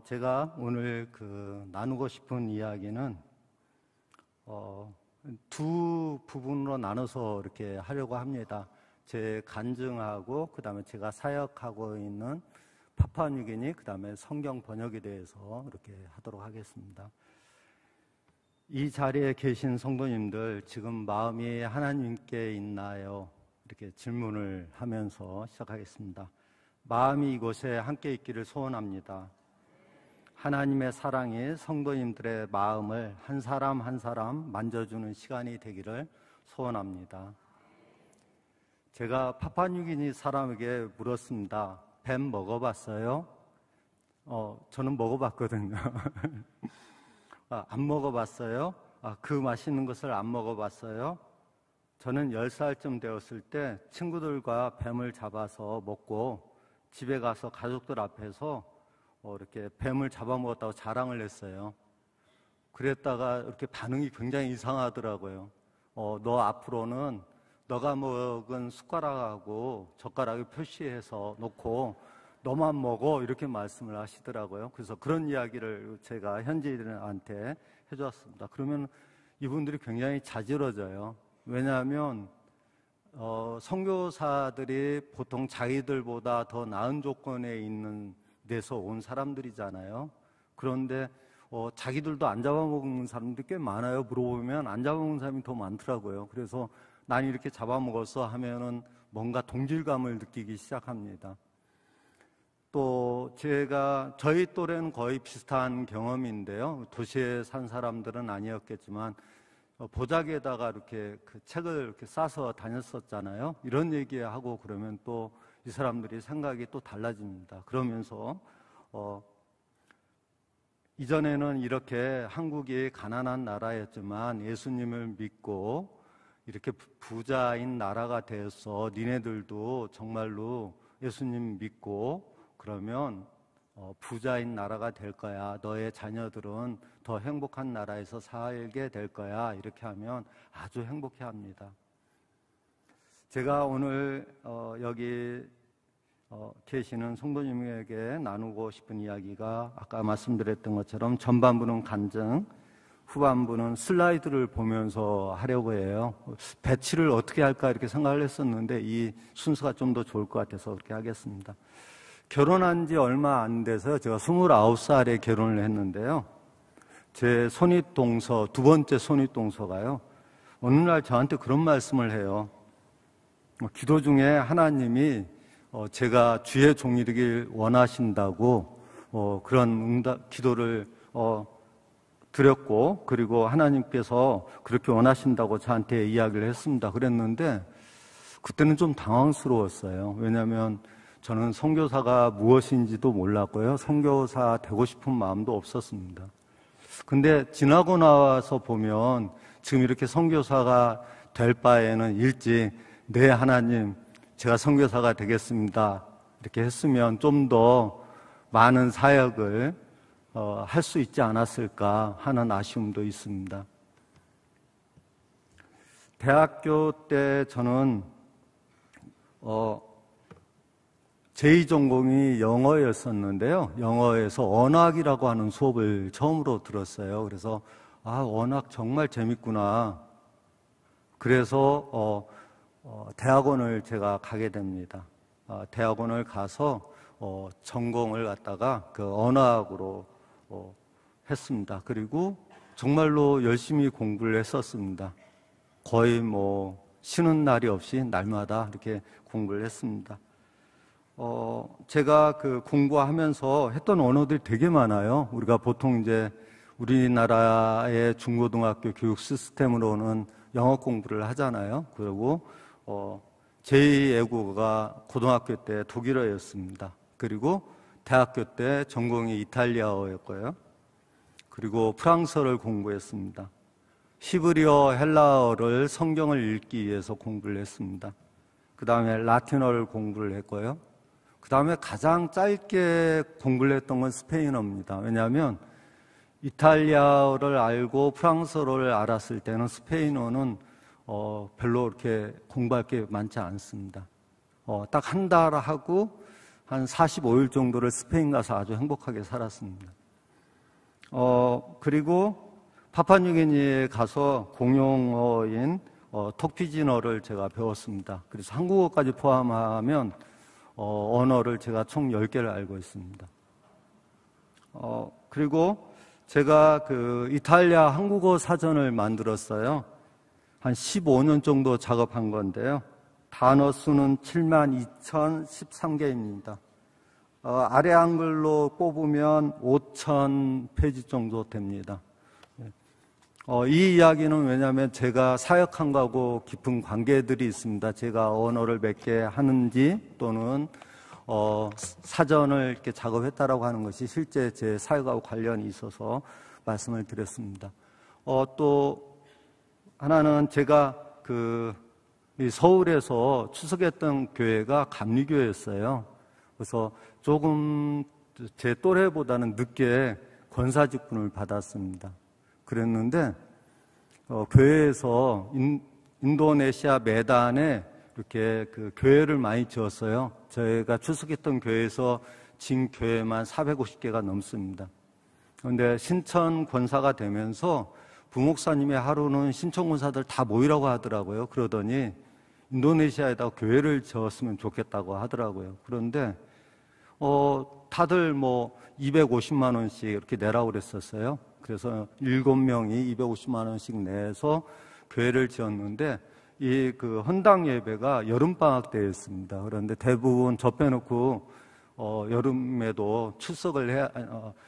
제가 오늘 나누고 싶은 이야기는 두 부분으로 나눠서 이렇게 하려고 합니다. 제 간증하고 그다음에 제가 사역하고 있는 파푸아뉴기니 그다음에 성경 번역에 대해서 이렇게 하도록 하겠습니다. 이 자리에 계신 성도님들, 지금 마음이 하나님께 있나요? 이렇게 질문을 하면서 시작하겠습니다. 마음이 이곳에 함께 있기를 소원합니다. 하나님의 사랑이 성도님들의 마음을 한 사람 한 사람 만져주는 시간이 되기를 소원합니다. 제가 파푸아뉴기니 사람에게 물었습니다. 뱀 먹어봤어요? 저는 먹어봤거든요. 안 먹어봤어요? 그 맛있는 것을 안 먹어봤어요? 저는 10살쯤 되었을 때 친구들과 뱀을 잡아서 먹고 집에 가서 가족들 앞에서 이렇게 뱀을 잡아먹었다고 자랑을 했어요. 그랬다가 이렇게 반응이 굉장히 이상하더라고요. 너 앞으로는 너가 먹은 숟가락하고 젓가락을 표시해서 놓고 너만 먹어, 이렇게 말씀을 하시더라고요. 그래서 그런 이야기를 제가 현지인한테 해주었습니다. 그러면 이분들이 굉장히 자지러져요. 왜냐하면 선교사들이 보통 자기들보다 더 나은 조건에 있는 데서 온 사람들이잖아요. 그런데 자기들도 안 잡아먹는 사람들이 꽤 많아요. 물어보면 안 잡아먹는 사람이 더 많더라고요. 그래서 난 이렇게 잡아먹었어 하면은 뭔가 동질감을 느끼기 시작합니다. 또 저희 또래는 거의 비슷한 경험인데요. 도시에 산 사람들은 아니었겠지만 보자기에다가 이렇게 책을 이렇게 싸서 다녔었잖아요. 이런 얘기하고 그러면 또 이 사람들이 생각이 또 달라집니다. 그러면서 이전에는 이렇게 한국이 가난한 나라였지만 예수님을 믿고 이렇게 부자인 나라가 되어서 니네들도 정말로 예수님 믿고 그러면 부자인 나라가 될 거야. 너의 자녀들은 더 행복한 나라에서 살게 될 거야. 이렇게 하면 아주 행복해합니다. 제가 오늘 여기 계시는 성도님에게 나누고 싶은 이야기가 아까 말씀드렸던 것처럼 전반부는 간증, 후반부는 슬라이드를 보면서 하려고 해요. 배치를 어떻게 할까 이렇게 생각을 했었는데 이 순서가 좀 더 좋을 것 같아서 그렇게 하겠습니다. 결혼한 지 얼마 안 돼서 제가 29살에 결혼을 했는데요. 제 손윗동서, 두 번째 손윗동서가요. 어느 날 저한테 그런 말씀을 해요. 기도 중에 하나님이 제가 주의 종이 되길 원하신다고 그런 기도를 드렸고, 그리고 하나님께서 그렇게 원하신다고 저한테 이야기를 했습니다. 그랬는데 그때는 좀 당황스러웠어요. 왜냐하면 저는 선교사가 무엇인지도 몰랐고요. 선교사 되고 싶은 마음도 없었습니다. 근데 지나고 나와서 보면 지금 이렇게 선교사가 될 바에는 일찍 네, 하나님, 제가 선교사가 되겠습니다. 이렇게 했으면 좀 더 많은 사역을 할 수 있지 않았을까 하는 아쉬움도 있습니다. 대학교 때 저는 제2전공이 영어였었는데요. 영어에서 언학이라고 하는 수업을 처음으로 들었어요. 그래서 언학 정말 재밌구나. 그래서 대학원을 제가 가게 됩니다. 대학원을 가서 전공을 갖다가 그 언어학으로 했습니다. 그리고 정말로 열심히 공부를 했었습니다. 거의 쉬는 날이 없이 날마다 이렇게 공부를 했습니다. 제가 공부하면서 했던 언어들이 되게 많아요. 우리가 보통 이제 우리나라의 중고등학교 교육 시스템으로는 영어 공부를 하잖아요. 그리고 제2외국어가 고등학교 때 독일어였습니다. 그리고 대학교 때 전공이 이탈리아어였고요. 그리고 프랑스어를 공부했습니다. 히브리어, 헬라어를 성경을 읽기 위해서 공부를 했습니다. 그 다음에 라틴어를 공부를 했고요. 그 다음에 가장 짧게 공부를 했던 건 스페인어입니다. 왜냐하면 이탈리아어를 알고 프랑스어를 알았을 때는 스페인어는 별로 이렇게 공부할 게 많지 않습니다. 딱 한 달 하고 한 45일 정도를 스페인 가서 아주 행복하게 살았습니다. 그리고 파푸아뉴기니에 가서 공용어인 톡피진어를 제가 배웠습니다. 그래서 한국어까지 포함하면 언어를 제가 총 10개를 알고 있습니다. 그리고 제가 그 이탈리아 한국어 사전을 만들었어요. 한 15년 정도 작업한 건데요. 단어 수는 72,013개입니다. 아래 한글로 뽑으면 5,000페이지 정도 됩니다. 이 이야기는 왜냐하면 제가 사역한 거하고 깊은 관계들이 있습니다. 제가 언어를 몇 개 하는지 또는 사전을 이렇게 작업했다라고 하는 것이 실제 제 사역하고 관련이 있어서 말씀을 드렸습니다. 또 하나는 제가 이 서울에서 추석했던 교회가 감리교회였어요. 그래서 조금 제 또래보다는 늦게 권사 직분을 받았습니다. 그랬는데 교회에서 인도네시아 메단에 이렇게 그 교회를 많이 지었어요. 저희가 출석했던 교회에서 진 교회만 450개가 넘습니다. 그런데 신천 권사가 되면서 부목사님이 하루는 신천 권사들 다 모이라고 하더라고요. 그러더니 인도네시아에다 교회를 지었으면 좋겠다고 하더라고요. 그런데 다들 뭐 250만 원씩 이렇게 내라고 그랬었어요. 그래서 7명이 250만 원씩 내서 교회를 지었는데 이 그 헌당 예배가 여름방학 때였습니다. 그런데 대부분 저 빼놓고 여름에도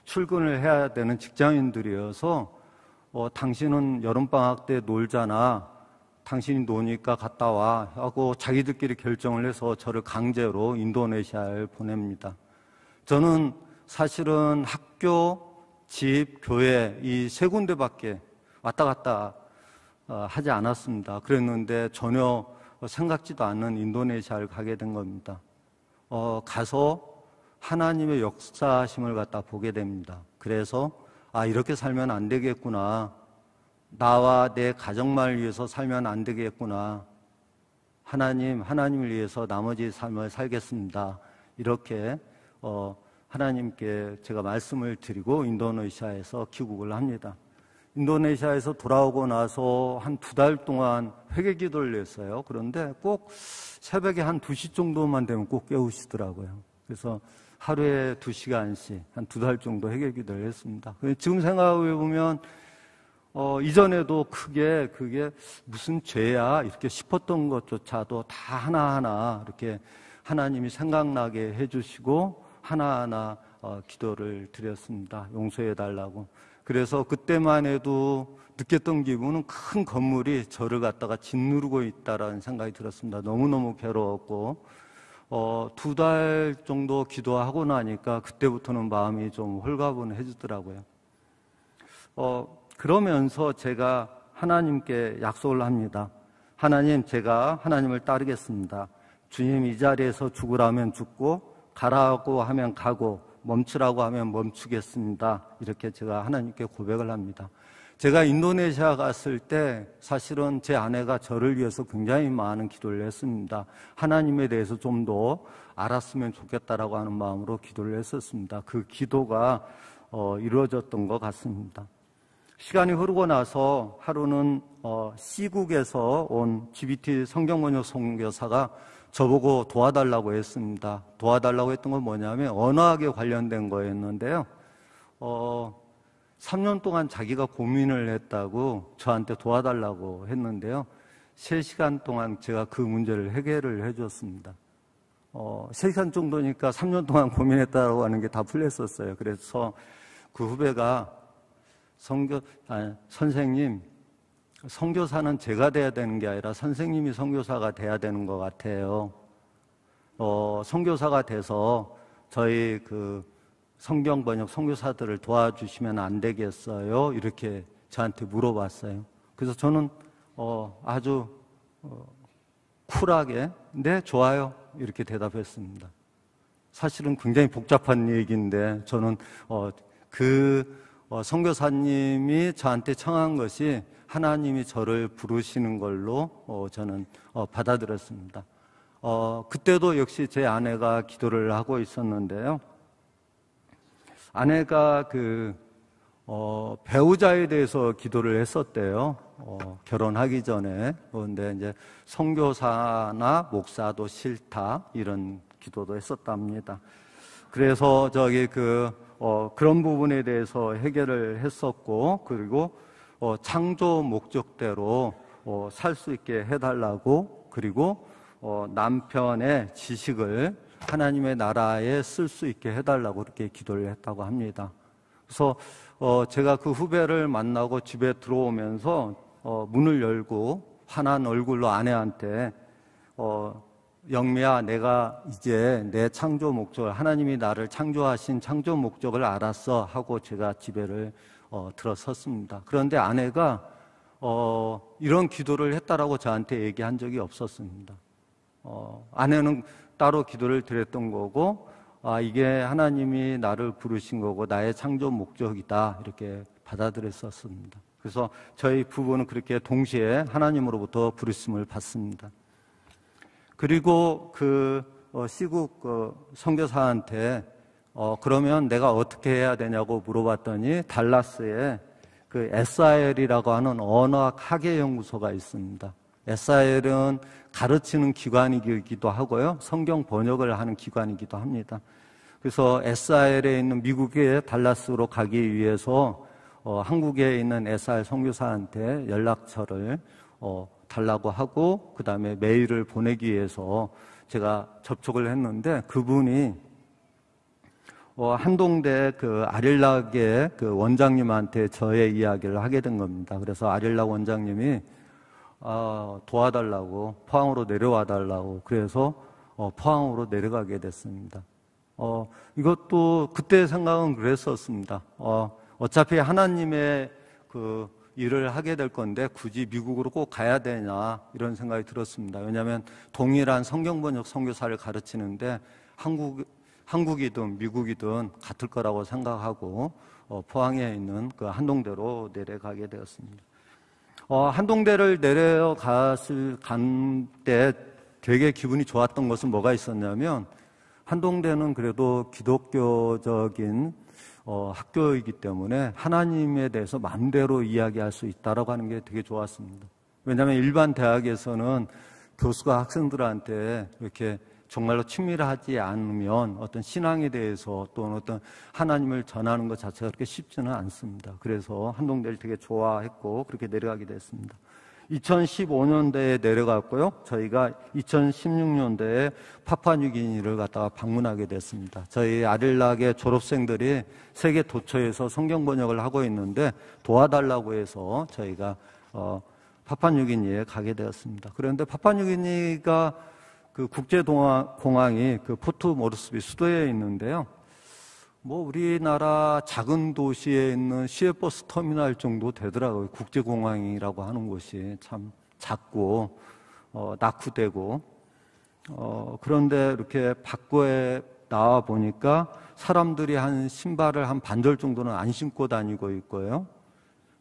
출근을 해야 되는 직장인들이어서 당신은 여름방학 때 놀잖아. 당신이 노니까 갔다 와 하고 자기들끼리 결정을 해서 저를 강제로 인도네시아에 보냅니다. 저는 사실은 학교, 집, 교회 이 세 군데밖에 왔다 갔다 하지 않았습니다. 그랬는데 전혀 생각지도 않는 인도네시아를 가게 된 겁니다. 가서 하나님의 역사심을 갖다 보게 됩니다. 그래서 이렇게 살면 안 되겠구나. 나와 내 가정만을 위해서 살면 안 되겠구나. 하나님을 위해서 나머지 삶을 살겠습니다. 이렇게 하나님께 제가 말씀을 드리고 인도네시아에서 귀국을 합니다. 인도네시아에서 돌아오고 나서 한 2달 동안 회개 기도를 했어요. 그런데 꼭 새벽에 한 2시 정도만 되면 꼭 깨우시더라고요. 그래서 하루에 2시간씩 한 2달 정도 회개 기도를 했습니다. 지금 생각해 보면 이전에도 크게 그게 무슨 죄야 이렇게 싶었던 것조차도 다 하나하나 이렇게 하나님이 생각나게 해주시고 하나하나 기도를 드렸습니다. 용서해 달라고. 그래서 그때만 해도 느꼈던 기분은 큰 건물이 저를 갖다가 짓누르고 있다라는 생각이 들었습니다. 너무너무 괴로웠고 2달 정도 기도하고 나니까 그때부터는 마음이 좀 홀가분해지더라고요. 그러면서 제가 하나님께 약속을 합니다. 하나님, 제가 하나님을 따르겠습니다. 주님, 이 자리에서 죽으라면 죽고 가라고 하면 가고 멈추라고 하면 멈추겠습니다. 이렇게 제가 하나님께 고백을 합니다. 제가 인도네시아 갔을 때 사실은 제 아내가 저를 위해서 굉장히 많은 기도를 했습니다. 하나님에 대해서 좀 더 알았으면 좋겠다라고 하는 마음으로 기도를 했었습니다. 그 기도가 이루어졌던 것 같습니다. 시간이 흐르고 나서 하루는 C국에서 온 GBT 성경번역 선교사가 저보고 도와달라고 했습니다. 도와달라고 했던 건 뭐냐면 언어학에 관련된 거였는데요. 3년 동안 자기가 고민을 했다고 저한테 도와달라고 했는데요. 3시간 동안 제가 그 문제를 해결을 해줬습니다. 3시간 정도니까 3년 동안 고민했다고 하는 게 다 풀렸었어요. 그래서 그 후배가 선생님, 선교사는 제가 돼야 되는 게 아니라 선생님이 선교사가 돼야 되는 것 같아요. 선교사가 돼서 저희 그 성경 번역 선교사들을 도와주시면 안 되겠어요? 이렇게 저한테 물어봤어요. 그래서 저는 아주 쿨하게 네, 좋아요. 이렇게 대답했습니다. 사실은 굉장히 복잡한 얘기인데 저는 선교사님이 저한테 청한 것이 하나님이 저를 부르시는 걸로 저는 받아들였습니다. 그때도 역시 제 아내가 기도를 하고 있었는데요. 아내가 배우자에 대해서 기도를 했었대요. 결혼하기 전에. 그런데 이제 선교사나 목사도 싫다, 이런 기도도 했었답니다. 그래서 그런 부분에 대해서 해결을 했었고, 그리고 창조 목적대로 살 수 있게 해달라고, 그리고 남편의 지식을 하나님의 나라에 쓸 수 있게 해달라고 그렇게 기도를 했다고 합니다. 그래서 제가 그 후배를 만나고 집에 들어오면서 문을 열고 환한 얼굴로 아내한테 영미야, 내가 이제 내 창조 목적을, 하나님이 나를 창조하신 창조 목적을 알았어 하고 제가 집에를 들어섰습니다. 그런데 아내가 이런 기도를 했다라고 저한테 얘기한 적이 없었습니다. 아내는 따로 기도를 드렸던 거고, 이게 하나님이 나를 부르신 거고 나의 창조 목적이다, 이렇게 받아들였었습니다. 그래서 저희 부부는 그렇게 동시에 하나님으로부터 부르심을 받습니다. 그리고 시국 선교사한테 그러면 내가 어떻게 해야 되냐고 물어봤더니, 달라스에 SIL이라고 하는 언어학 학예 연구소가 있습니다. SIL은 가르치는 기관이기도 하고요, 성경 번역을 하는 기관이기도 합니다. 그래서 SIL에 있는 미국의 달라스로 가기 위해서 한국에 있는 SIL 선교사한테 연락처를 달라고 하고, 그 다음에 메일을 보내기 위해서 제가 접촉을 했는데, 그분이 한동대 아릴락의 원장님한테 저의 이야기를 하게 된 겁니다. 그래서 아릴락 원장님이 도와달라고, 포항으로 내려와 달라고, 그래서 포항으로 내려가게 됐습니다. 이것도 그때 생각은 그랬었습니다. 어차피 하나님의 일을 하게 될 건데 굳이 미국으로 꼭 가야 되냐, 이런 생각이 들었습니다. 왜냐하면 동일한 성경번역 선교사를 가르치는데 한국이든 미국이든 같을 거라고 생각하고 포항에 있는 한동대로 내려가게 되었습니다. 한동대를 간 때 되게 기분이 좋았던 것은 뭐가 있었냐면, 한동대는 그래도 기독교적인 학교이기 때문에 하나님에 대해서 마음대로 이야기할 수 있다라고 하는 게 되게 좋았습니다. 왜냐하면 일반 대학에서는 교수가 학생들한테 이렇게 정말로 친밀하지 않으면 어떤 신앙에 대해서 또는 어떤 하나님을 전하는 것 자체가 그렇게 쉽지는 않습니다. 그래서 한동대를 되게 좋아했고 그렇게 내려가게 됐습니다. 2015년대에 내려갔고요. 저희가 2016년대에 파푸아뉴기니를 갔다가 방문하게 됐습니다. 저희 아릴락의 졸업생들이 세계 도처에서 성경 번역을 하고 있는데 도와달라고 해서 저희가 파푸아뉴기니에 가게 되었습니다. 그런데 파푸아뉴기니가 국제공항이 포트 모르스비 수도에 있는데요. 우리나라 작은 도시에 있는 시외버스 터미널 정도 되더라고요. 국제공항이라고 하는 곳이 참 작고 낙후되고, 그런데 이렇게 밖에 나와 보니까 사람들이 신발을 한 반절 정도는 안 신고 다니고 있고요.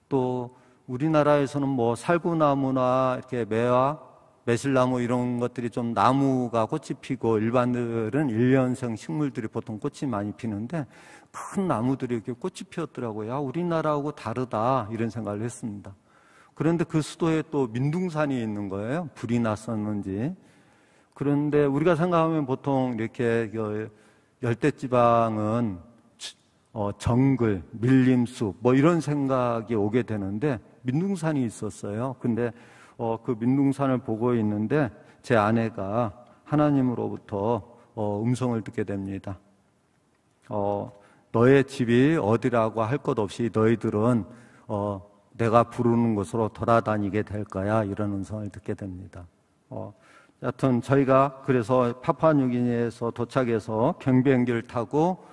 또 우리나라에서는 살구나무나 이렇게 매화, 매실나무 이런 것들이 좀 나무가 꽃이 피고, 일반들은 1년생 식물들이 보통 꽃이 많이 피는데 큰 나무들이 이렇게 꽃이 피었더라고요. 우리나라하고 다르다, 이런 생각을 했습니다. 그런데 그 수도에 또 민둥산이 있는 거예요. 불이 났었는지. 그런데 우리가 생각하면 보통 이렇게 열대지방은 정글, 밀림숲 이런 생각이 오게 되는데 민둥산이 있었어요. 근데 그 민둥산을 보고 있는데 제 아내가 하나님으로부터 음성을 듣게 됩니다. 너의 집이 어디라고 할 것 없이 너희들은 내가 부르는 곳으로 돌아다니게 될 거야, 이런 음성을 듣게 됩니다. 여하튼 저희가 그래서 파푸아뉴기니에서 도착해서 경비행기를 타고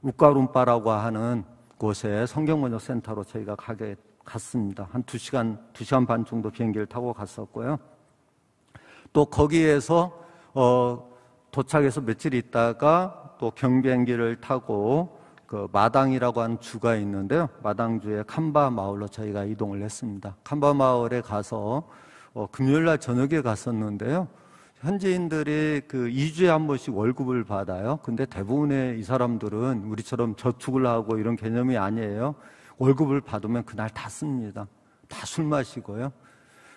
우까룸바라고 하는 곳에 성경번역 센터로 저희가 갔습니다. 한 2시간 반 정도 비행기를 타고 갔었고요. 또 거기에서 도착해서 며칠 있다가 또 경비행기를 타고 마당이라고 하는 주가 있는데요. 마당주의 캄바 마을로 저희가 이동을 했습니다. 캄바 마을에 가서 금요일 날 저녁에 갔었는데요. 현지인들이 그 2주에 한 번씩 월급을 받아요. 근데 대부분의 이 사람들은 우리처럼 저축을 하고 이런 개념이 아니에요. 월급을 받으면 그날 다 씁니다. 다 술 마시고요.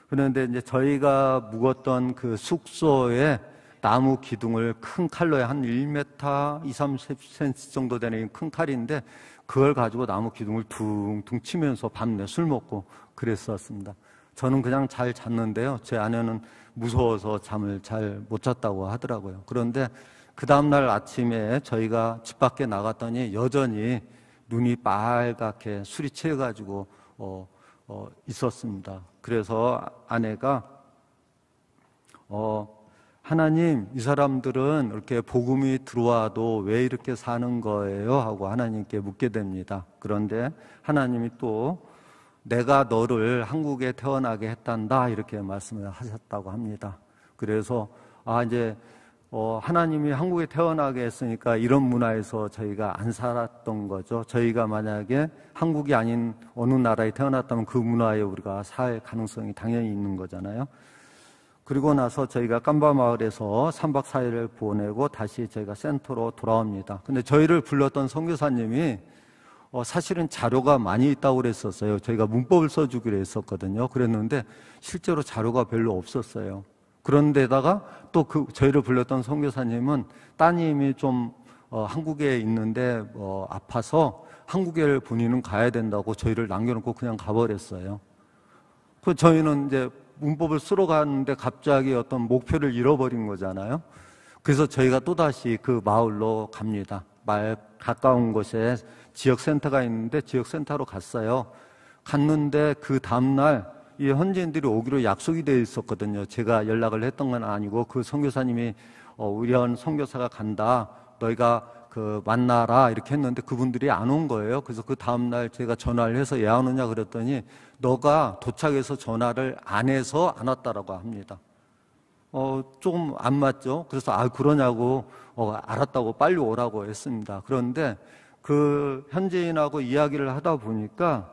그런데 이제 저희가 묵었던 그 숙소에 나무 기둥을 큰 칼로에 한 1m, 2, 30cm 정도 되는 큰 칼인데 그걸 가지고 나무 기둥을 둥둥 치면서 밤내 술 먹고 그랬었습니다. 저는 그냥 잘 잤는데요. 제 아내는 무서워서 잠을 잘 못 잤다고 하더라고요. 그런데 그 다음날 아침에 저희가 집 밖에 나갔더니 여전히 눈이 빨갛게 술이 취해가지고 있었습니다. 그래서 아내가 하나님, 이 사람들은 이렇게 복음이 들어와도 왜 이렇게 사는 거예요? 하고 하나님께 묻게 됩니다. 그런데 하나님이 또 내가 너를 한국에 태어나게 했단다 이렇게 말씀을 하셨다고 합니다. 그래서 이제 하나님이 한국에 태어나게 했으니까 이런 문화에서 저희가 안 살았던 거죠. 저희가 만약에 한국이 아닌 어느 나라에 태어났다면 그 문화에 우리가 살 가능성이 당연히 있는 거잖아요. 그리고 나서 저희가 깜바마을에서 3박 4일을 보내고 다시 저희가 센터로 돌아옵니다. 근데 저희를 불렀던 선교사님이 사실은 자료가 많이 있다고 그랬었어요. 저희가 문법을 써주기로 했었거든요. 그랬는데 실제로 자료가 별로 없었어요. 그런데다가 또 저희를 불렀던 선교사님은 따님이 좀 한국에 있는데 아파서 한국에 본인은 가야 된다고 저희를 남겨놓고 그냥 가버렸어요. 그 저희는 이제 문법을 쓰러 가는데 갑자기 어떤 목표를 잃어버린 거잖아요. 그래서 저희가 또다시 그 마을로 갑니다. 마을 가까운 곳에 지역센터가 있는데 지역센터로 갔어요. 갔는데 그 다음날 이 현지인들이 오기로 약속이 되어 있었거든요. 제가 연락을 했던 건 아니고 그 선교사님이 우리 현 선교사가 간다. 너희가 만나라 이렇게 했는데 그분들이 안 온 거예요. 그래서 그 다음날 제가 전화를 해서 왜 안 오냐 그랬더니 너가 도착해서 전화를 안 해서 안 왔다라고 합니다. 조금 안 맞죠? 그래서 그러냐고 알았다고 빨리 오라고 했습니다. 그런데 그 현지인하고 이야기를 하다 보니까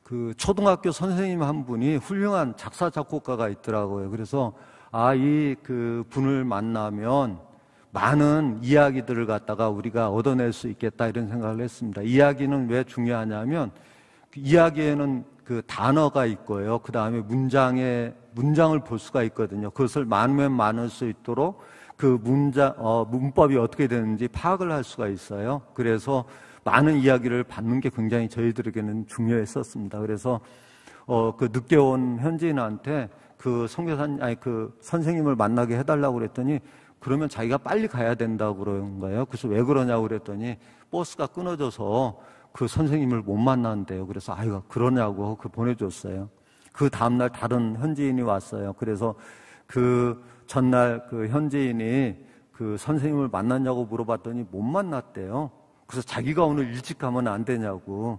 그 초등학교 선생님 한 분이 훌륭한 작사 작곡가가 있더라고요. 그래서 이 그 분을 만나면 많은 이야기들을 갖다가 우리가 얻어낼 수 있겠다 이런 생각을 했습니다. 이야기는 왜 중요하냐면 그 이야기에는 그 단어가 있고요. 그 다음에 문장을 볼 수가 있거든요. 그것을 많으면 많을 수 있도록 그 문법이 어떻게 되는지 파악을 할 수가 있어요. 그래서 많은 이야기를 받는 게 굉장히 저희들에게는 중요했었습니다. 그래서 그 늦게 온 현지인한테 그 선생님을 만나게 해달라고 그랬더니 그러면 자기가 빨리 가야 된다고 그런 거예요. 그래서 왜 그러냐고 그랬더니 버스가 끊어져서 그 선생님을 못 만난대요. 그래서 그러냐고 보내줬어요. 그 다음날 다른 현지인이 왔어요. 그래서 그 전날 그 현지인이 그 선생님을 만났냐고 물어봤더니 못 만났대요. 그래서 자기가 오늘 일찍 가면 안 되냐고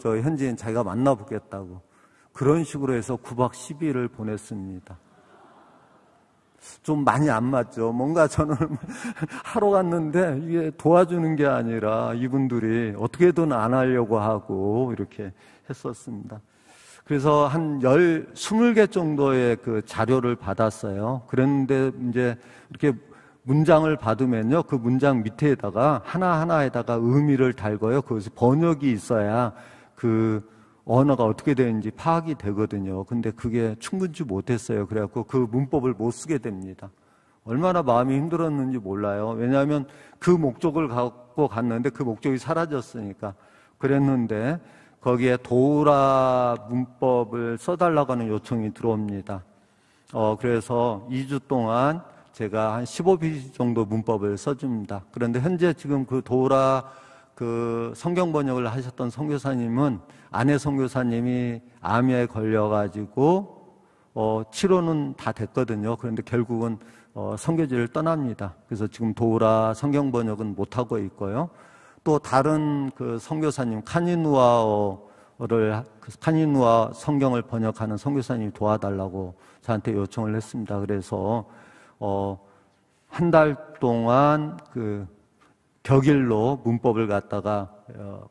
저 현지인 자기가 만나보겠다고 그런 식으로 해서 9박 10일을 보냈습니다. 좀 많이 안 맞죠. 뭔가 저는 하러 갔는데 이게 도와주는 게 아니라 이분들이 어떻게든 안 하려고 하고 이렇게 했었습니다. 그래서 한 20개 정도의 그 자료를 받았어요. 그런데 이제 이렇게 문장을 받으면요. 그 문장 밑에다가 하나하나에다가 의미를 달고요. 거기서 번역이 있어야 그 언어가 어떻게 되는지 파악이 되거든요. 근데 그게 충분치 못했어요. 그래갖고 그 문법을 못 쓰게 됩니다. 얼마나 마음이 힘들었는지 몰라요. 왜냐하면 그 목적을 갖고 갔는데 그 목적이 사라졌으니까. 그랬는데 거기에 도우라 문법을 써달라고 하는 요청이 들어옵니다. 그래서 2주 동안 제가 한 15페이지 정도 문법을 써줍니다. 그런데 현재 지금 그 도우라 그 성경 번역을 하셨던 선교사님은 아내 선교사님이 암에 걸려가지고 치료는 다 됐거든요. 그런데 결국은 선교지를 떠납니다. 그래서 지금 도우라 성경 번역은 못 하고 있고요. 또 다른 그 선교사님 카니누아 성경을 번역하는 선교사님이 도와달라고 저한테 요청을 했습니다. 그래서 한 달 동안 그 격일로 문법을 갖다가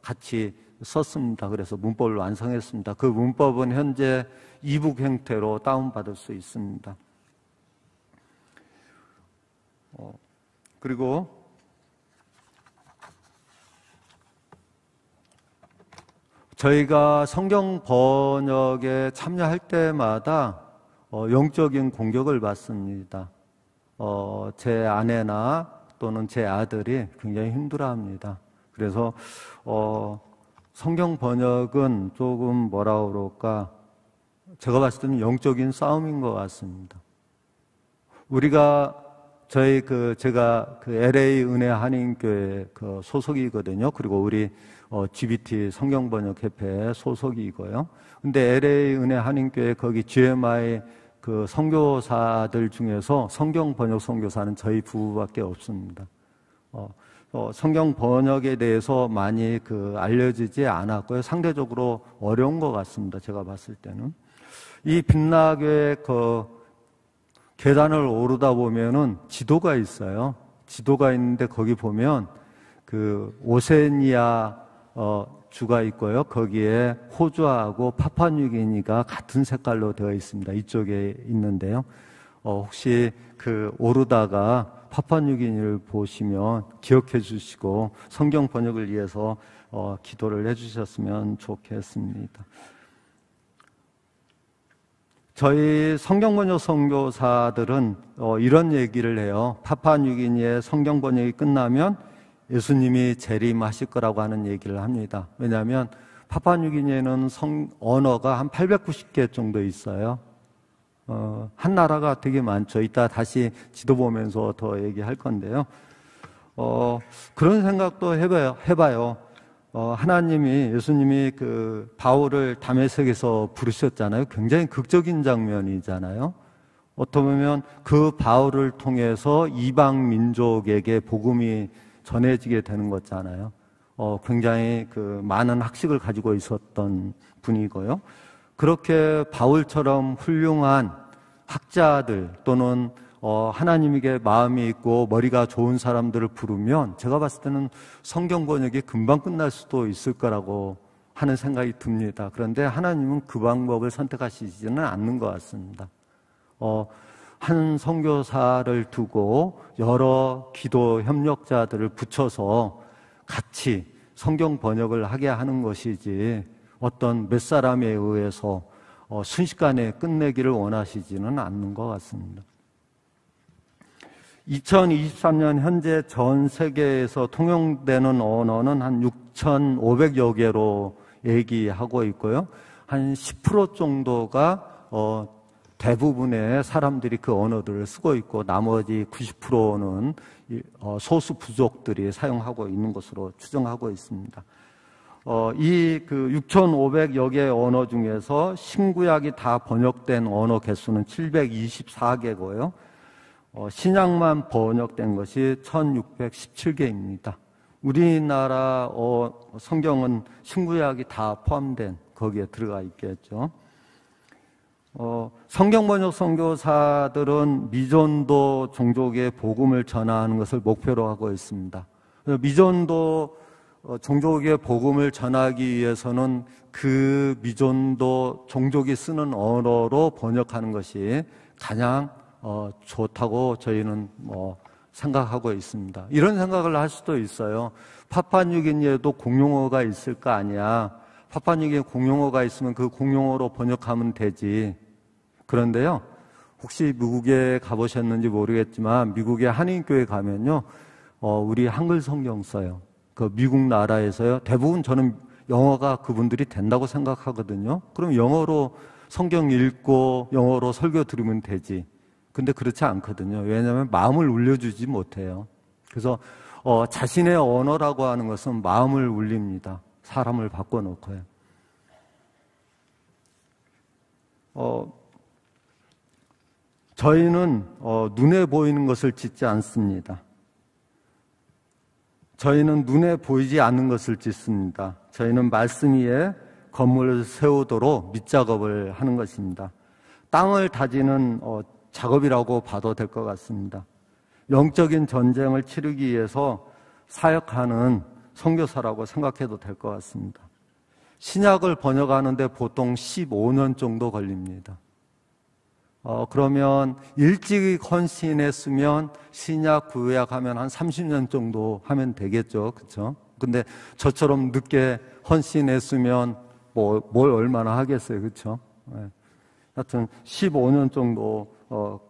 같이 썼습니다. 그래서 문법을 완성했습니다. 그 문법은 현재 이북 형태로 다운받을 수 있습니다. 그리고 저희가 성경 번역에 참여할 때마다 영적인 공격을 받습니다. 제 아내나 또는 제 아들이 굉장히 힘들어합니다. 그래서 성경 번역은 조금 뭐라 그럴까, 제가 봤을 때는 영적인 싸움인 것 같습니다. 제가 LA 은혜 한인교회 소속이거든요. 그리고 우리 GBT 성경번역협회 소속이고요. 근데 LA 은혜 한인교회 거기 GMI 선교사들 중에서 성경 번역 선교사는 저희 부부밖에 없습니다. 성경 번역에 대해서 많이 알려지지 않았고요. 상대적으로 어려운 것 같습니다. 제가 봤을 때는. 이 빛나교회 계단을 오르다 보면은 지도가 있어요. 지도가 있는데 거기 보면 오세니아 주가 있고요. 거기에 호주하고 파푸아뉴기니가 같은 색깔로 되어 있습니다. 이쪽에 있는데요. 혹시 오르다가 파푸아뉴기니를 보시면 기억해 주시고 성경 번역을 위해서 기도를 해 주셨으면 좋겠습니다. 저희 성경번역 선교사들은 이런 얘기를 해요. 파푸아뉴기니의 성경 번역이 끝나면 예수님이 재림하실 거라고 하는 얘기를 합니다. 왜냐하면 파푸아뉴기니에는 언어가 한 890개 정도 있어요. 한 나라가 되게 많죠. 이따 다시 지도 보면서 더 얘기할 건데요. 그런 생각도 해봐요. 하나님이, 예수님이 바울을 다메섹에서 부르셨잖아요. 굉장히 극적인 장면이잖아요. 어떻게 보면 그 바울을 통해서 이방 민족에게 복음이 전해지게 되는 거잖아요. 굉장히 많은 학식을 가지고 있었던 분이고요. 그렇게 바울처럼 훌륭한 학자들 또는 하나님에게 마음이 있고 머리가 좋은 사람들을 부르면 제가 봤을 때는 성경 번역이 금방 끝날 수도 있을 거라고 하는 생각이 듭니다. 그런데 하나님은 그 방법을 선택하시지는 않는 것 같습니다. 한 선교사를 두고 여러 기도 협력자들을 붙여서 같이 성경 번역을 하게 하는 것이지 어떤 몇 사람에 의해서 순식간에 끝내기를 원하시지는 않는 것 같습니다. 2023년 현재 전 세계에서 통용되는 언어는 한 6,500여 개로 얘기하고 있고요. 한 10% 정도가 대부분의 사람들이 그 언어들을 쓰고 있고 나머지 90%는 소수 부족들이 사용하고 있는 것으로 추정하고 있습니다. 이 6,500여 개의 언어 중에서 신구약이 다 번역된 언어 개수는 724개고요. 신약만 번역된 것이 1,617개입니다. 우리나라 성경은 신구약이 다 포함된 거기에 들어가 있겠죠. 성경 번역 선교사들은 미전도 종족의 복음을 전하는 것을 목표로 하고 있습니다. 미전도 종족의 복음을 전하기 위해서는 그 미전도 종족이 쓰는 언어로 번역하는 것이 가장 좋다고 저희는 생각하고 있습니다. 이런 생각을 할 수도 있어요. 파푸아뉴기니에도 공용어가 있을 거 아니야. 파푸아뉴기니에 공용어가 있으면 그 공용어로 번역하면 되지. 그런데요, 혹시 미국에 가보셨는지 모르겠지만 미국의 한인교회 가면요, 우리 한글 성경 써요. 미국 나라에서요, 대부분 저는 영어가 그분들이 된다고 생각하거든요. 그럼 영어로 성경 읽고 영어로 설교 들으면 되지. 근데 그렇지 않거든요. 왜냐하면 마음을 울려주지 못해요. 그래서 자신의 언어라고 하는 것은 마음을 울립니다. 사람을 바꿔놓고요. 저희는 눈에 보이는 것을 짓지 않습니다. 저희는 눈에 보이지 않는 것을 짓습니다. 저희는 말씀 위에 건물을 세우도록 밑작업을 하는 것입니다. 땅을 다지는 작업이라고 봐도 될 것 같습니다. 영적인 전쟁을 치르기 위해서 사역하는 선교사라고 생각해도 될 것 같습니다. 신약을 번역하는데 보통 15년 정도 걸립니다. 그러면 일찍 헌신했으면 신약, 구약 하면 한 30년 정도 하면 되겠죠. 그렇죠? 근데 저처럼 늦게 헌신했으면 뭘 얼마나 하겠어요. 그렇죠? 네. 하여튼 15년 정도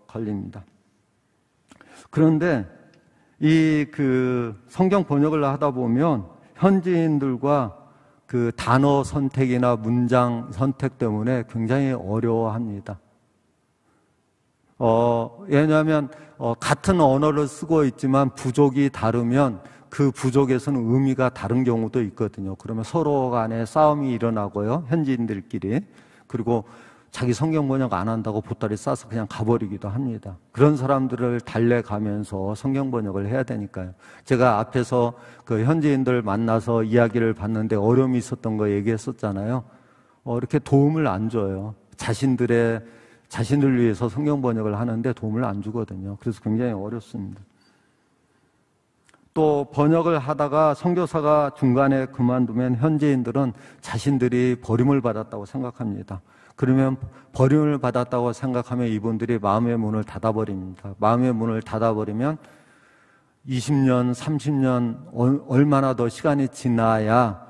걸립니다. 그런데 이 성경 번역을 하다 보면 현지인들과 그 단어 선택이나 문장 선택 때문에 굉장히 어려워합니다. 왜냐하면 같은 언어를 쓰고 있지만 부족이 다르면 그 부족에서는 의미가 다른 경우도 있거든요. 그러면 서로 간에 싸움이 일어나고요. 현지인들끼리. 그리고 자기 성경 번역 안 한다고 보따리 싸서 그냥 가버리기도 합니다. 그런 사람들을 달래가면서 성경 번역을 해야 되니까요. 제가 앞에서 그 현지인들 만나서 이야기를 봤는데 어려움이 있었던 거 얘기했었잖아요. 이렇게 도움을 안 줘요. 자신을 위해서 성경 번역을 하는데 도움을 안 주거든요. 그래서 굉장히 어렵습니다. 또 번역을 하다가 선교사가 중간에 그만두면 현지인들은 자신들이 버림을 받았다고 생각합니다. 그러면 버림을 받았다고 생각하면 이분들이 마음의 문을 닫아버립니다. 마음의 문을 닫아버리면 20년, 30년 얼마나 더 시간이 지나야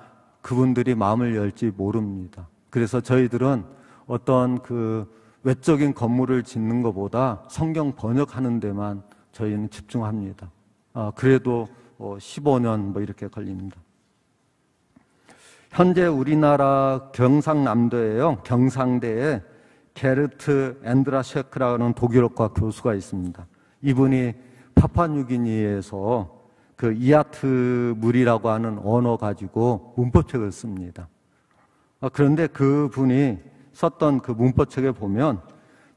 그분들이 마음을 열지 모릅니다. 그래서 저희들은 어떤 외적인 건물을 짓는 것보다 성경 번역하는 데만 저희는 집중합니다. 그래도 15년 이렇게 걸립니다. 현재 우리나라 경상남도에요. 경상대에 게르트 앤드라셰크라는 독일어과 교수가 있습니다. 이분이 파푸아뉴기니에서 그 이아트 물이라고 하는 언어 가지고 문법책을 씁니다. 그런데 그분이 썼던 그 문법책에 보면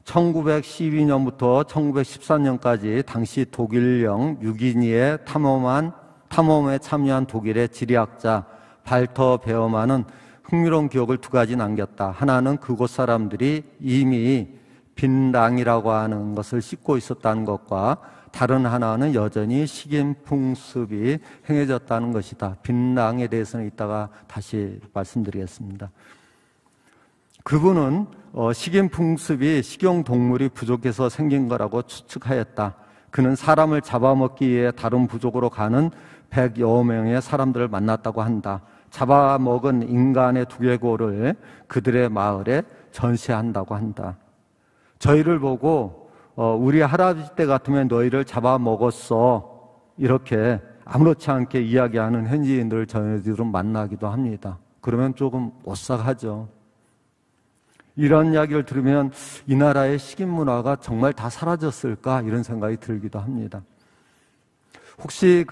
1912년부터 1914년까지 당시 독일령 뉴기니에 탐험에 참여한 독일의 지리학자 발터 베어만은 흥미로운 기억을 두 가지 남겼다. 하나는 그곳 사람들이 이미 빈랑이라고 하는 것을 씻고 있었다는 것과 다른 하나는 여전히 식인풍습이 행해졌다는 것이다. 빈랑에 대해서는 이따가 다시 말씀드리겠습니다. 그분은 식인풍습이 식용동물이 부족해서 생긴 거라고 추측하였다. 그는 사람을 잡아먹기 위해 다른 부족으로 가는 100여 명의 사람들을 만났다고 한다. 잡아먹은 인간의 두개골을 그들의 마을에 전시한다고 한다. 저희를 보고 우리 할아버지 때 같으면 너희를 잡아먹었어 이렇게 아무렇지 않게 이야기하는 현지인들을 저희들은 만나기도 합니다. 그러면 조금 오싹하죠. 이런 이야기를 들으면 이 나라의 식인 문화가 정말 다 사라졌을까 이런 생각이 들기도 합니다. 혹시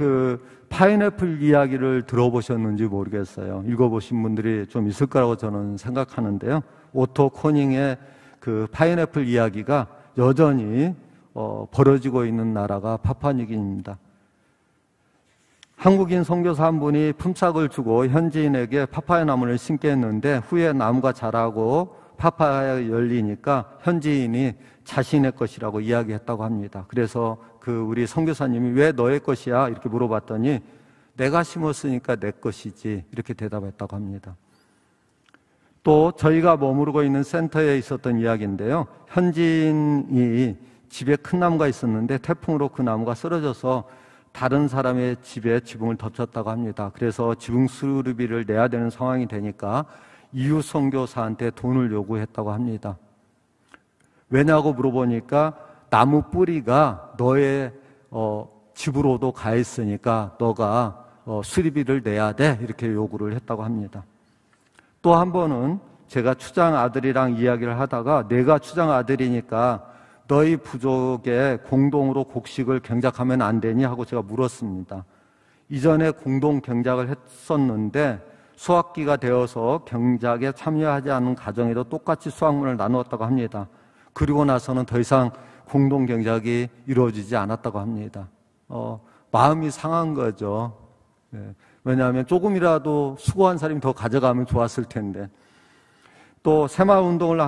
파인애플 이야기를 들어보셨는지 모르겠어요. 읽어보신 분들이 좀 있을 거라고 저는 생각하는데요. 오토 코닝의 그 파인애플 이야기가 여전히 벌어지고 있는 나라가 파푸아뉴기니입니다. 한국인 선교사 한 분이 품삯을 주고 현지인에게 파파야 나무를 심게 했는데 후에 나무가 자라고 파파야가 열리니까 현지인이 자신의 것이라고 이야기했다고 합니다. 그래서 우리 선교사님이 왜 너의 것이야? 이렇게 물어봤더니 내가 심었으니까 내 것이지 이렇게 대답했다고 합니다. 또 저희가 머무르고 있는 센터에 있었던 이야기인데요. 현지인이 집에 큰 나무가 있었는데 태풍으로 그 나무가 쓰러져서 다른 사람의 집에 지붕을 덮쳤다고 합니다. 그래서 지붕 수리비를 내야 되는 상황이 되니까 이웃 선교사한테 돈을 요구했다고 합니다. 왜냐고 물어보니까 나무 뿌리가 너의 집으로도 가 있으니까 너가 수리비를 내야 돼 이렇게 요구를 했다고 합니다. 또 한 번은 제가 추장 아들이랑 이야기를 하다가 내가 추장 아들이니까 너희 부족에 공동으로 곡식을 경작하면 안 되니 하고 제가 물었습니다. 이전에 공동 경작을 했었는데 수확기가 되어서 경작에 참여하지 않은 가정에도 똑같이 수확물을 나누었다고 합니다. 그리고 나서는 더 이상 공동 경작이 이루어지지 않았다고 합니다. 마음이 상한 거죠. 네. 왜냐하면 조금이라도 수고한 사람이 더 가져가면 좋았을 텐데. 또 새마을운동을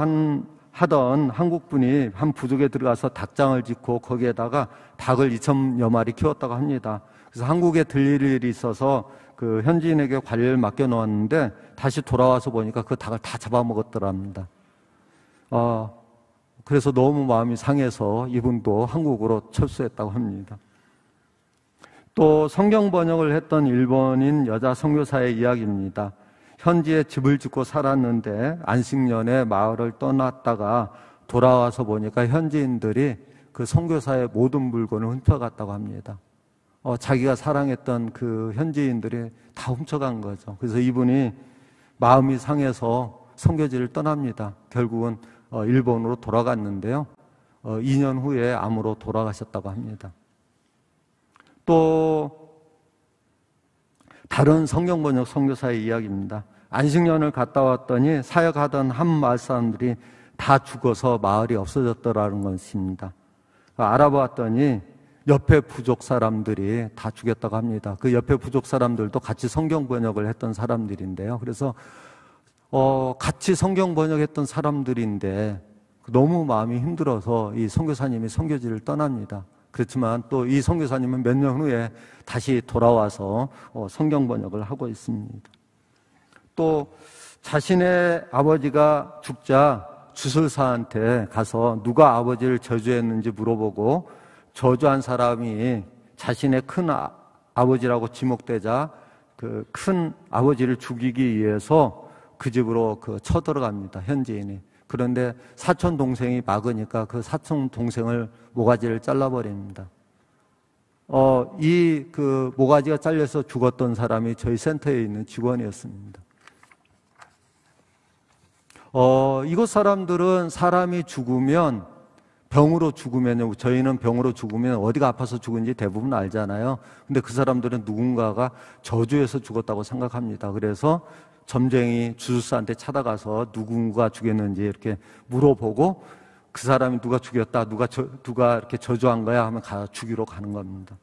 하던 한국분이 한 부족에 들어가서 닭장을 짓고 거기에다가 닭을 2,000여 마리 키웠다고 합니다. 그래서 한국에 들릴 일이 있어서 그 현지인에게 관리를 맡겨놓았는데 다시 돌아와서 보니까 그 닭을 다 잡아먹었더랍니다. 그래서 너무 마음이 상해서 이분도 한국으로 철수했다고 합니다. 또 성경 번역을 했던 일본인 여자 선교사의 이야기입니다. 현지에 집을 짓고 살았는데 안식년에 마을을 떠났다가 돌아와서 보니까 현지인들이 그 선교사의 모든 물건을 훔쳐갔다고 합니다. 자기가 사랑했던 그 현지인들이 다 훔쳐간 거죠. 그래서 이분이 마음이 상해서 선교지를 떠납니다. 결국은 일본으로 돌아갔는데요. 2년 후에 암으로 돌아가셨다고 합니다. 또 다른 성경 번역 선교사의 이야기입니다. 안식년을 갔다 왔더니 사역하던 한 마을 사람들이 다 죽어서 마을이 없어졌더라는 것입니다. 알아봤더니 옆에 부족 사람들이 다 죽였다고 합니다. 그 옆에 부족 사람들도 같이 성경 번역을 했던 사람들인데요. 그래서 같이 성경 번역했던 사람들인데 너무 마음이 힘들어서 이 선교사님이 선교지를 떠납니다. 그렇지만 또 이 선교사님은 몇 년 후에 다시 돌아와서 성경 번역을 하고 있습니다. 또 자신의 아버지가 죽자 주술사한테 가서 누가 아버지를 저주했는지 물어보고 저주한 사람이 자신의 큰 아버지라고 지목되자 그 큰 아버지를 죽이기 위해서 그 집으로 쳐들어갑니다. 현지인이. 그런데 사촌 동생이 막으니까 그 사촌 동생을 모가지를 잘라버립니다. 이 모가지가 잘려서 죽었던 사람이 저희 센터에 있는 직원이었습니다. 이곳 사람들은 사람이 죽으면 병으로 죽으면요, 저희는 병으로 죽으면 어디가 아파서 죽은지 대부분 알잖아요. 근데 그 사람들은 누군가가 저주해서 죽었다고 생각합니다. 그래서 점쟁이 주술사한테 찾아가서 누군가 죽였는지 이렇게 물어보고 그 사람이 누가 죽였다, 누가 이렇게 저주한 거야 하면 죽이러 가는 겁니다.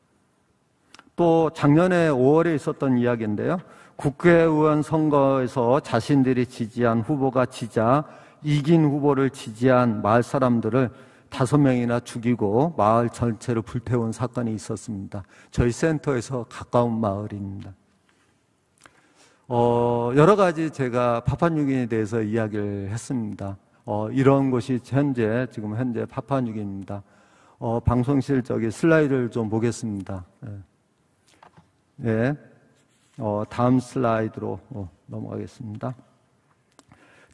또 작년에 5월에 있었던 이야기인데요. 국회의원 선거에서 자신들이 지지한 후보가 지자 이긴 후보를 지지한 마을 사람들을 5명이나 죽이고 마을 전체를 불태운 사건이 있었습니다. 저희 센터에서 가까운 마을입니다. 여러 가지 제가 파푸아뉴기니에 대해서 이야기를 했습니다. 이런 곳이 지금 현재 파푸아뉴기니입니다. 방송실 슬라이드를 좀 보겠습니다. 네. 다음 슬라이드로 넘어가겠습니다.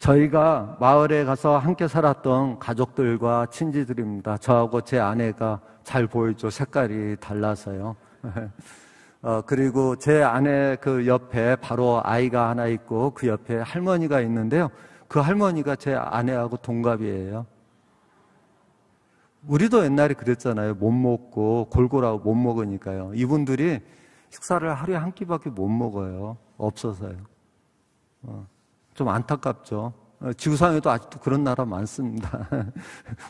저희가 마을에 가서 함께 살았던 가족들과 친지들입니다. 저하고 제 아내가 잘 보이죠? 색깔이 달라서요. 그리고 제 아내 그 옆에 바로 아이가 하나 있고 그 옆에 할머니가 있는데요. 그 할머니가 제 아내하고 동갑이에요. 우리도 옛날에 그랬잖아요. 못 먹고 골골하고 못 먹으니까요. 이분들이 식사를 하루에 한 끼밖에 못 먹어요. 없어서요. 좀 안타깝죠. 지구상에도 아직도 그런 나라 많습니다.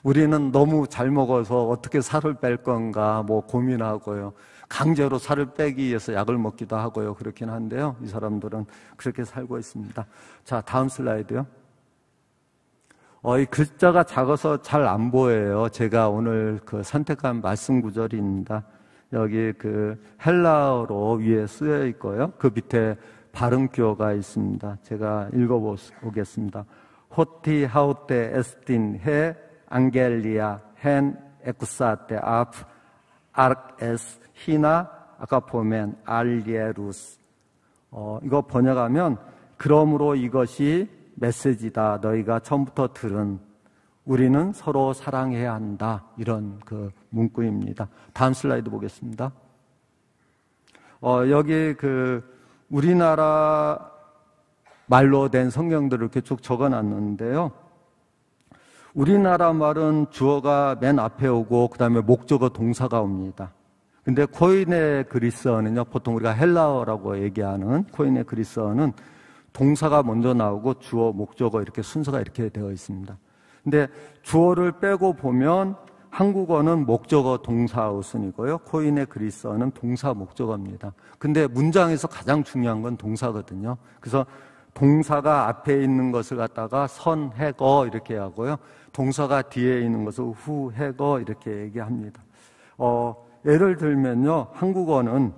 우리는 너무 잘 먹어서 어떻게 살을 뺄 건가 고민하고요. 강제로 살을 빼기 위해서 약을 먹기도 하고요. 그렇긴 한데요. 이 사람들은 그렇게 살고 있습니다. 자, 다음 슬라이드요. 이 글자가 작아서 잘 안 보여요. 제가 오늘 선택한 말씀 구절입니다. 여기 헬라어로 위에 쓰여 있고요. 그 밑에 발음교가 있습니다. 제가 읽어보겠습니다. 호티 하우테 에스틴 해 앙겔리아 헨 에쿠사테 아프 아르에스 히나 아카포멘 알리에루스. 이거 번역하면 그러므로 이것이 메시지다. 너희가 처음부터 들은 우리는 서로 사랑해야 한다. 이런 문구입니다. 다음 슬라이드 보겠습니다. 여기 우리나라 말로 된 성경들을 이렇게 쭉 적어놨는데요. 우리나라 말은 주어가 맨 앞에 오고 그 다음에 목적어 동사가 옵니다. 근데 코인의 그리스어는요, 보통 우리가 헬라어라고 얘기하는 코인의 그리스어는 동사가 먼저 나오고 주어, 목적어 이렇게 순서가 이렇게 되어 있습니다. 근데 주어를 빼고 보면 한국어는 목적어 동사 우선이고요. 코인의 그리스어는 동사 목적어입니다. 근데 문장에서 가장 중요한 건 동사거든요. 그래서 동사가 앞에 있는 것을 갖다가 선, 해거 이렇게 하고요. 동사가 뒤에 있는 것을 후, 해거 이렇게 얘기합니다. 예를 들면요. 한국어는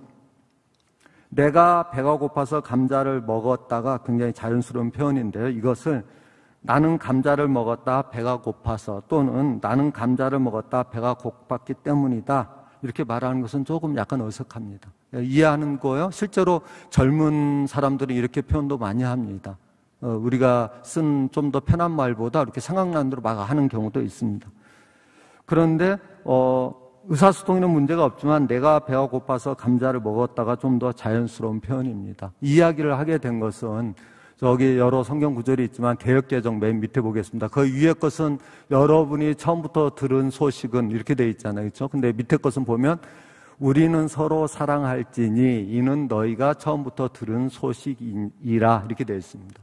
내가 배가 고파서 감자를 먹었다가 굉장히 자연스러운 표현인데요. 이것을 나는 감자를 먹었다 배가 고파서, 또는 나는 감자를 먹었다 배가 고팠기 때문이다, 이렇게 말하는 것은 조금 약간 어색합니다. 이해하는 거요. 실제로 젊은 사람들은 이렇게 표현도 많이 합니다. 우리가 쓴 좀 더 편한 말보다 이렇게 생각나는 대로 막 하는 경우도 있습니다. 그런데 의사소통에는 문제가 없지만 내가 배가 고파서 감자를 먹었다가 좀 더 자연스러운 표현입니다. 이야기를 하게 된 것은 저기 여러 성경 구절이 있지만 개역개정 맨 밑에 보겠습니다. 그 위에 것은 여러분이 처음부터 들은 소식은 이렇게 돼 있잖아요. 그렇죠? 근데 밑에 것은 보면 우리는 서로 사랑할지니 이는 너희가 처음부터 들은 소식이라, 이렇게 되어 있습니다.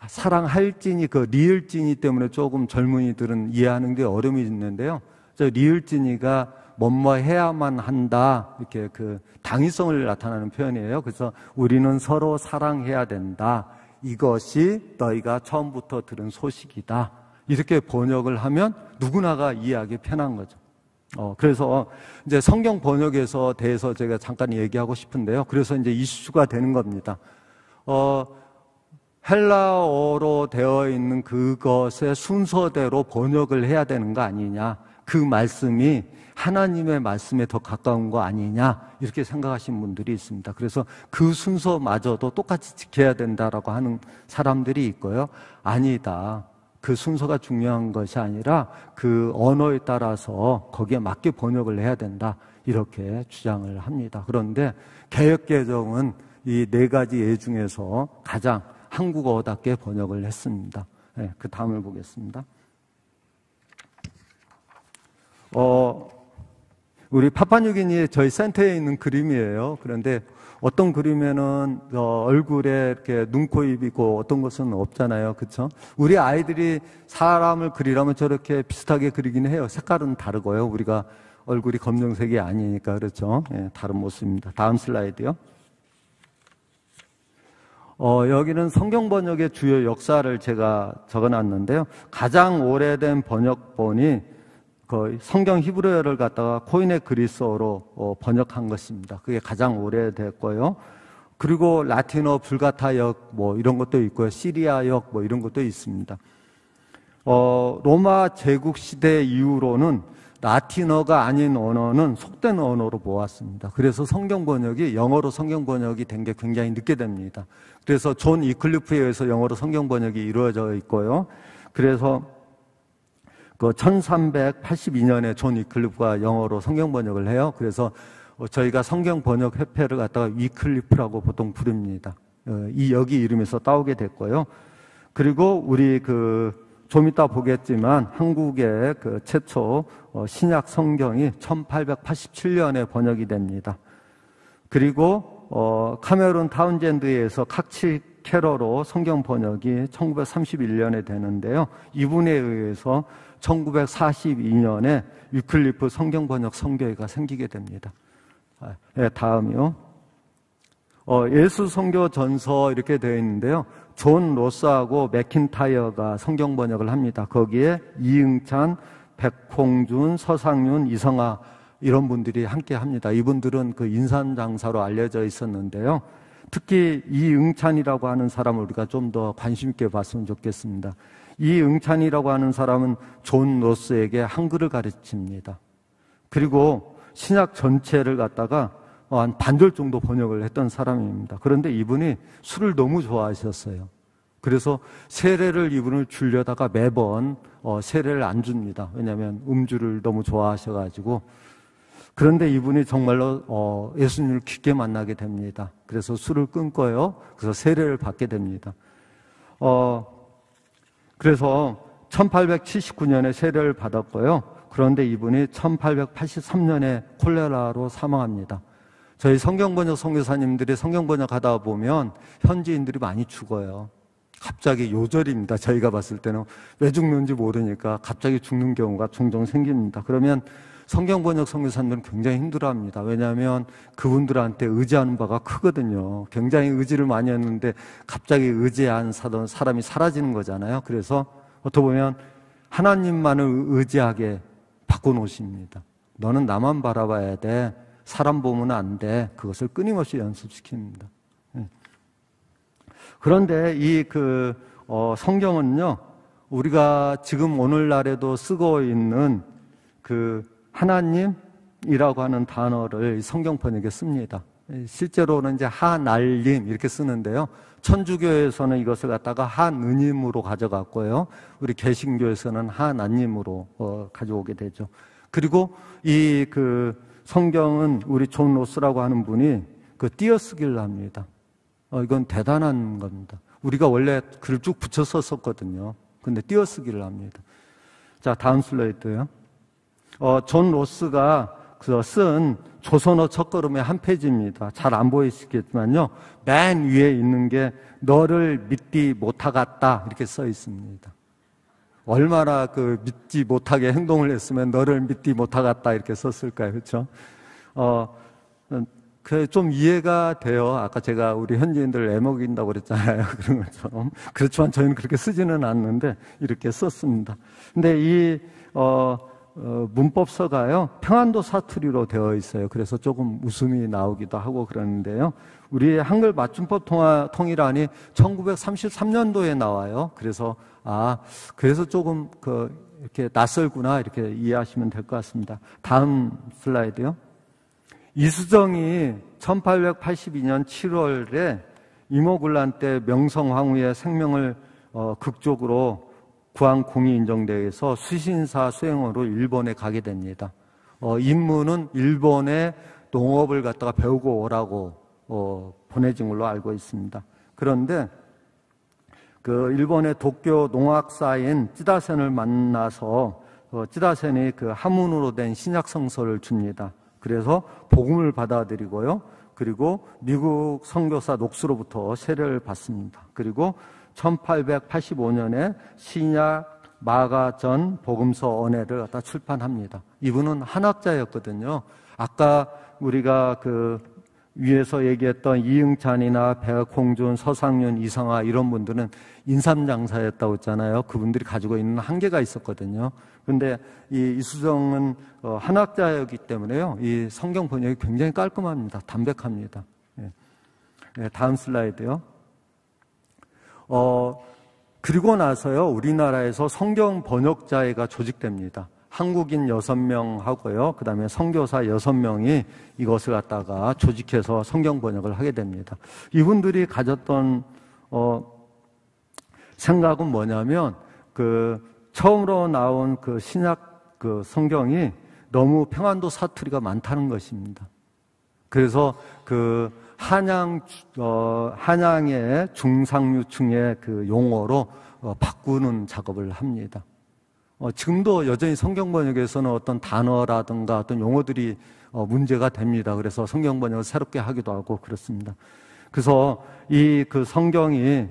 사랑할지니, 그 리을지니 때문에 조금 젊은이들은 이해하는 게 어려움이 있는데요. 저 리을지니가 뭐뭐 해야만 한다, 이렇게 그 당위성을 나타내는 표현이에요. 그래서 우리는 서로 사랑해야 된다, 이것이 너희가 처음부터 들은 소식이다, 이렇게 번역을 하면 누구나가 이해하기 편한 거죠. 그래서 이제 성경 번역에서 대해서 제가 잠깐 얘기하고 싶은데요. 그래서 이제 이슈가 되는 겁니다. 헬라어로 되어 있는 그것의 순서대로 번역을 해야 되는 거 아니냐, 그 말씀이 하나님의 말씀에 더 가까운 거 아니냐, 이렇게 생각하시는 분들이 있습니다. 그래서 그 순서마저도 똑같이 지켜야 된다라고 하는 사람들이 있고요. 아니다, 그 순서가 중요한 것이 아니라 그 언어에 따라서 거기에 맞게 번역을 해야 된다, 이렇게 주장을 합니다. 그런데 개역개정은 이 네 가지 예 중에서 가장 한국어답게 번역을 했습니다. 네, 그 다음을 보겠습니다. 우리 파푸아뉴기니의 저희 센터에 있는 그림이에요. 그런데 어떤 그림에는 얼굴에 이렇게 눈, 코, 입 있고 어떤 것은 없잖아요. 그렇죠? 우리 아이들이 사람을 그리려면 저렇게 비슷하게 그리긴 해요. 색깔은 다르고요. 우리가 얼굴이 검정색이 아니니까. 그렇죠? 예, 다른 모습입니다. 다음 슬라이드요. 여기는 성경 번역의 주요 역사를 제가 적어놨는데요. 가장 오래된 번역본이 거의 성경 히브리어를 갖다가 코인의 그리스어로 번역한 것입니다. 그게 가장 오래됐고요. 그리고 라틴어 불가타역 뭐 이런 것도 있고요. 시리아역 뭐 이런 것도 있습니다. 로마 제국 시대 이후로는 라틴어가 아닌 언어는 속된 언어로 모았습니다. 그래서 성경 번역이 영어로 성경 번역이 된 게 굉장히 늦게 됩니다. 그래서 존 이클리프에 의해서 영어로 성경 번역이 이루어져 있고요. 그래서 그 1382년에 존 이클리프가 영어로 성경 번역을 해요. 그래서 저희가 성경 번역 협회를 갖다가 위클리프라고 보통 부릅니다. 이 여기 이름에서 따오게 됐고요. 그리고 우리 좀 이따 보겠지만 한국의 그 최초 신약 성경이 1887년에 번역이 됩니다. 그리고 카메룬 타운젠드에서 칵치 캐러로 성경 번역이 1931년에 되는데요. 이분에 의해서 1942년에 위클리프 성경 번역 선교회가 생기게 됩니다. 네, 다음이요. 예수 선교 전서 이렇게 되어 있는데요. 존 로스하고 맥킨타이어가 성경 번역을 합니다. 거기에 이응찬, 백홍준, 서상윤, 이성아 이런 분들이 함께 합니다. 이분들은 그 인삼장사로 알려져 있었는데요. 특히 이응찬이라고 하는 사람을 우리가 좀 더 관심 있게 봤으면 좋겠습니다. 이응찬이라고 하는 사람은 존 로스에게 한글을 가르칩니다. 그리고 신약 전체를 갖다가 한 반절 정도 번역을 했던 사람입니다. 그런데 이분이 술을 너무 좋아하셨어요. 그래서 세례를 이분을 주려다가 매번 세례를 안 줍니다. 왜냐하면 음주를 너무 좋아하셔가지고. 그런데 이분이 정말로 예수님을 깊게 만나게 됩니다. 그래서 술을 끊고요. 그래서 세례를 받게 됩니다. 그래서 1879년에 세례를 받았고요. 그런데 이분이 1883년에 콜레라로 사망합니다. 저희 성경번역 선교사님들이 성경번역하다 보면 현지인들이 많이 죽어요. 갑자기 요절입니다. 저희가 봤을 때는 왜 죽는지 모르니까 갑자기 죽는 경우가 종종 생깁니다. 그러면 성경번역 선교사님들은 굉장히 힘들어합니다. 왜냐하면 그분들한테 의지하는 바가 크거든요. 굉장히 의지를 많이 했는데 갑자기 의지한 사람이 사라지는 거잖아요. 그래서 어떻게 보면 하나님만을 의지하게 바꿔놓으십니다. 너는 나만 바라봐야 돼. 사람 보면 안 돼. 그것을 끊임없이 연습시킵니다. 그런데 성경은요, 우리가 지금 오늘날에도 쓰고 있는 그 하나님이라고 하는 단어를 성경 번역에 씁니다. 실제로는 이제 하날림 이렇게 쓰는데요. 천주교에서는 이것을 갖다가 한은임으로 가져갔고요. 우리 개신교에서는 하나님으로 가져오게 되죠. 그리고 이 그 성경은 우리 존 로스라고 하는 분이 그 띄어쓰기를 합니다. 이건 대단한 겁니다. 우리가 원래 글을 쭉 붙여 썼었거든요. 근데 띄어쓰기를 합니다. 자, 다음 슬라이드요. 존 로스가 쓴 조선어 첫걸음의 한 페이지입니다. 잘 안 보이시겠지만요. 맨 위에 있는 게 너를 믿지 못하겠다 이렇게 써 있습니다. 얼마나 그 믿지 못하게 행동을 했으면 너를 믿지 못하겠다 이렇게 썼을까요? 그렇죠? 그 좀 이해가 돼요. 아까 제가 우리 현지인들 애먹인다고 그랬잖아요. 그런 것처럼. 그렇지만 저희는 그렇게 쓰지는 않는데 이렇게 썼습니다. 근데 이 문법서가요, 평안도 사투리로 되어 있어요. 그래서 조금 웃음이 나오기도 하고 그러는데요. 우리 한글 맞춤법 통일안이 1933년도에 나와요. 그래서 그래서 조금 이렇게 낯설구나 이렇게 이해하시면 될 것 같습니다. 다음 슬라이드요. 이수정이 1882년 7월에 임오군란 때 명성황후의 생명을 극적으로 구한 공이 인정되어서 수신사 수행으로 일본에 가게 됩니다. 임무는 일본의 농업을 갖다가 배우고 오라고 보내진 걸로 알고 있습니다. 그런데 그 일본의 도쿄 농학사인 찌다센을 만나서 찌다센이 그 한문으로 된 신약 성서를 줍니다. 그래서 복음을 받아들이고요. 그리고 미국 선교사 녹수로부터 세례를 받습니다. 그리고 1885년에 신약 마가전 복음서 언해를 갖다 출판합니다. 이분은 한학자였거든요. 아까 우리가 그 위에서 얘기했던 이응찬이나 백홍준, 서상윤, 이성화 이런 분들은 인삼장사였다고 했잖아요. 그분들이 가지고 있는 한계가 있었거든요. 그런데 이 이수정은 한학자였기 때문에요. 이 성경 번역이 굉장히 깔끔합니다. 담백합니다. 네, 다음 슬라이드요. 그리고 나서요, 우리나라에서 성경 번역자회가 조직됩니다. 한국인 6명 하고요. 그 다음에 선교사 6명이 이것을 갖다가 조직해서 성경 번역을 하게 됩니다. 이분들이 가졌던, 생각은 뭐냐면, 처음으로 나온 그 신약 성경이 너무 평안도 사투리가 많다는 것입니다. 그래서 한양의 중상류층의 그 용어로 바꾸는 작업을 합니다. 지금도 여전히 성경 번역에서는 어떤 단어라든가 어떤 용어들이 문제가 됩니다. 그래서 성경 번역을 새롭게 하기도 하고 그렇습니다. 그래서 이 성경이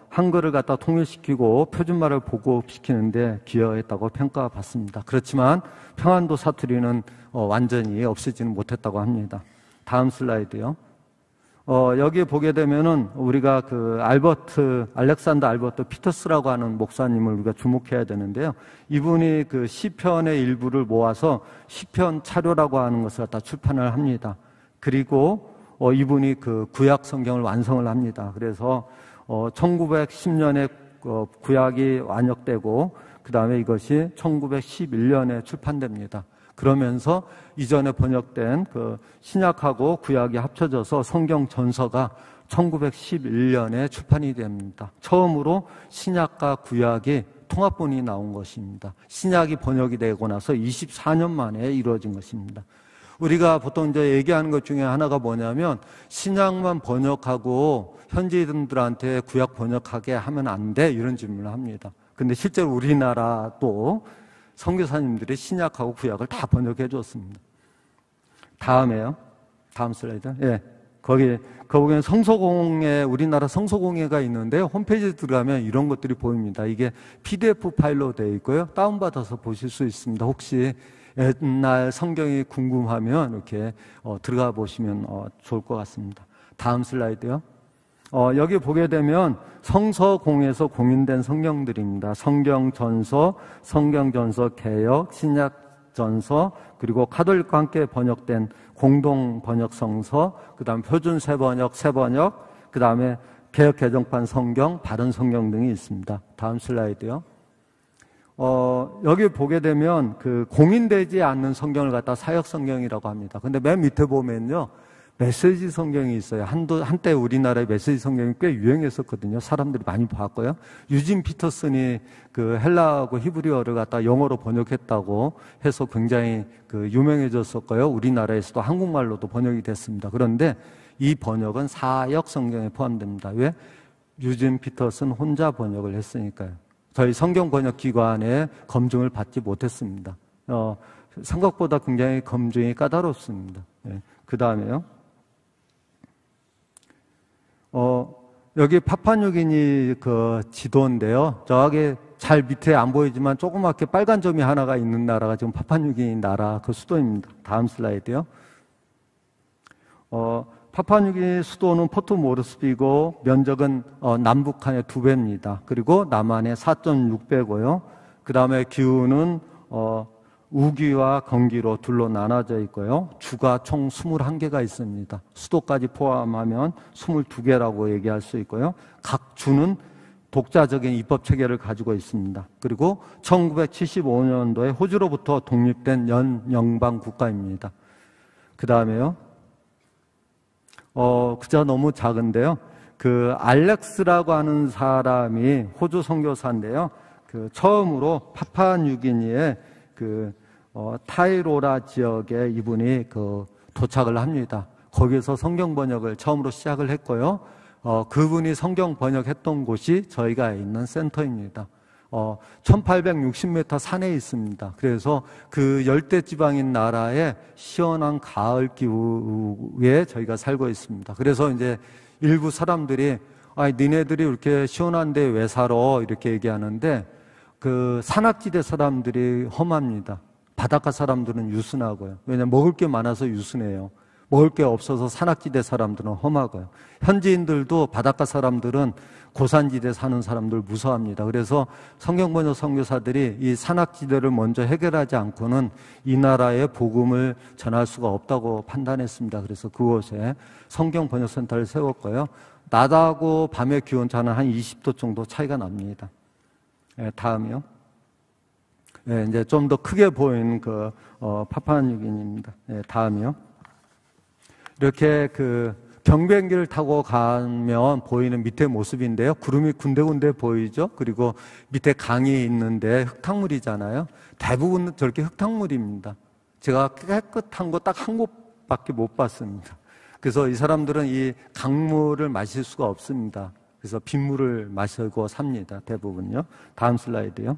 한글을 갖다 통일시키고 표준말을 보급시키는데 기여했다고 평가받습니다. 그렇지만 평안도 사투리는 완전히 없애지는 못했다고 합니다. 다음 슬라이드요. 여기 보게 되면은 우리가 알렉산더 알버트 피터스라고 하는 목사님을 우리가 주목해야 되는데요. 이분이 시편의 일부를 모아서 시편 차료라고 하는 것을 갖다 출판을 합니다. 그리고 이분이 구약 성경을 완성을 합니다. 그래서 1910년에 구약이 완역되고 그 다음에 이것이 1911년에 출판됩니다. 그러면서 이전에 번역된 신약하고 구약이 합쳐져서 성경 전서가 1911년에 출판이 됩니다. 처음으로 신약과 구약이 통합본이 나온 것입니다. 신약이 번역이 되고 나서 24년 만에 이루어진 것입니다. 우리가 보통 이제 얘기하는 것 중에 하나가 뭐냐면 신약만 번역하고 현지인들한테 구약 번역하게 하면 안 돼 이런 질문을 합니다. 근데 실제로 우리나라도 선교사님들이 신약하고 구약을 다 번역해 줬습니다. 다음에요. 다음 슬라이드. 예. 거기에 성서공회, 우리나라 성서공회가 있는데 홈페이지에 들어가면 이런 것들이 보입니다. 이게 PDF 파일로 되어 있고요. 다운받아서 보실 수 있습니다. 혹시 옛날 성경이 궁금하면 이렇게 들어가 보시면 좋을 것 같습니다. 다음 슬라이드요. 여기 보게 되면 성서공에서 공인된 성경들입니다. 성경전서, 성경전서 개역, 신약전서, 그리고 카톨릭과 함께 번역된 공동 번역 성서, 그 다음 표준 세번역, 그 다음에 개역 개정판 성경, 바른 성경 등이 있습니다. 다음 슬라이드요. 여기 보게 되면 그 공인되지 않는 성경을 갖다 사역 성경이라고 합니다. 근데 맨 밑에 보면요. 메시지 성경이 있어요. 한때 우리나라의 메시지 성경이 꽤 유행했었거든요. 사람들이 많이 봤고요. 유진 피터슨이 그 헬라하고 히브리어를 갖다 영어로 번역했다고 해서 굉장히 그 유명해졌었고요. 우리나라에서도 한국말로도 번역이 됐습니다. 그런데 이 번역은 사역 성경에 포함됩니다. 왜? 유진 피터슨 혼자 번역을 했으니까요. 저희 성경 번역 기관에 검증을 받지 못했습니다. 생각보다 굉장히 검증이 까다롭습니다. 그 다음에요. 여기 파푸아뉴기니 그 지도인데요. 저기 잘 밑에 안 보이지만 조그맣게 빨간 점이 하나가 있는 나라가 지금 파푸아뉴기니 나라 그 수도입니다. 다음 슬라이드요. 파푸아뉴기니 수도는 포트 모르스비고 면적은 남북한의 2배입니다. 그리고 남한의 4.6배고요. 그 다음에 기후는 우기와 건기로 둘로 나눠져 있고요. 주가 총 21개가 있습니다. 수도까지 포함하면 22개라고 얘기할 수 있고요. 각 주는 독자적인 입법 체계를 가지고 있습니다. 그리고 1975년도에 호주로부터 독립된 연영방 국가입니다. 그 다음에요. 그저 너무 작은데요. 그 알렉스라고 하는 사람이 호주 선교사인데요. 그 처음으로 파푸아뉴기니에 그 타이로라 지역에 이분이 그 도착을 합니다. 거기서 성경 번역을 처음으로 시작을 했고요. 그분이 성경 번역했던 곳이 저희가 있는 센터입니다. 1860m 산에 있습니다. 그래서 그 열대지방인 나라의 시원한 가을 기후에 저희가 살고 있습니다. 그래서 이제 일부 사람들이 니네들이 이렇게 시원한데 왜 살아? 이렇게 얘기하는데 그 산악지대 사람들이 험합니다. 바닷가 사람들은 유순하고요. 왜냐하면 먹을 게 많아서 유순해요. 먹을 게 없어서 산악지대 사람들은 험하고요. 현지인들도 바닷가 사람들은 고산지대 사는 사람들 무서워합니다. 그래서 성경번역 선교사들이 이 산악지대를 먼저 해결하지 않고는 이 나라의 복음을 전할 수가 없다고 판단했습니다. 그래서 그곳에 성경번역센터를 세웠고요. 낮하고 밤의 기온차는 한 20도 정도 차이가 납니다. 다음이요. 이제 좀 더 크게 보이는 그 파푸아뉴기니입니다. 다음이요. 이렇게 그 경비행기를 타고 가면 보이는 밑에 모습인데요. 구름이 군데군데 보이죠. 그리고 밑에 강이 있는데 흙탕물이잖아요. 대부분 저렇게 흙탕물입니다. 제가 깨끗한 거 딱 한 곳밖에 못 봤습니다. 그래서 이 사람들은 이 강물을 마실 수가 없습니다. 그래서 빗물을 마시고 삽니다. 대부분요. 다음 슬라이드요.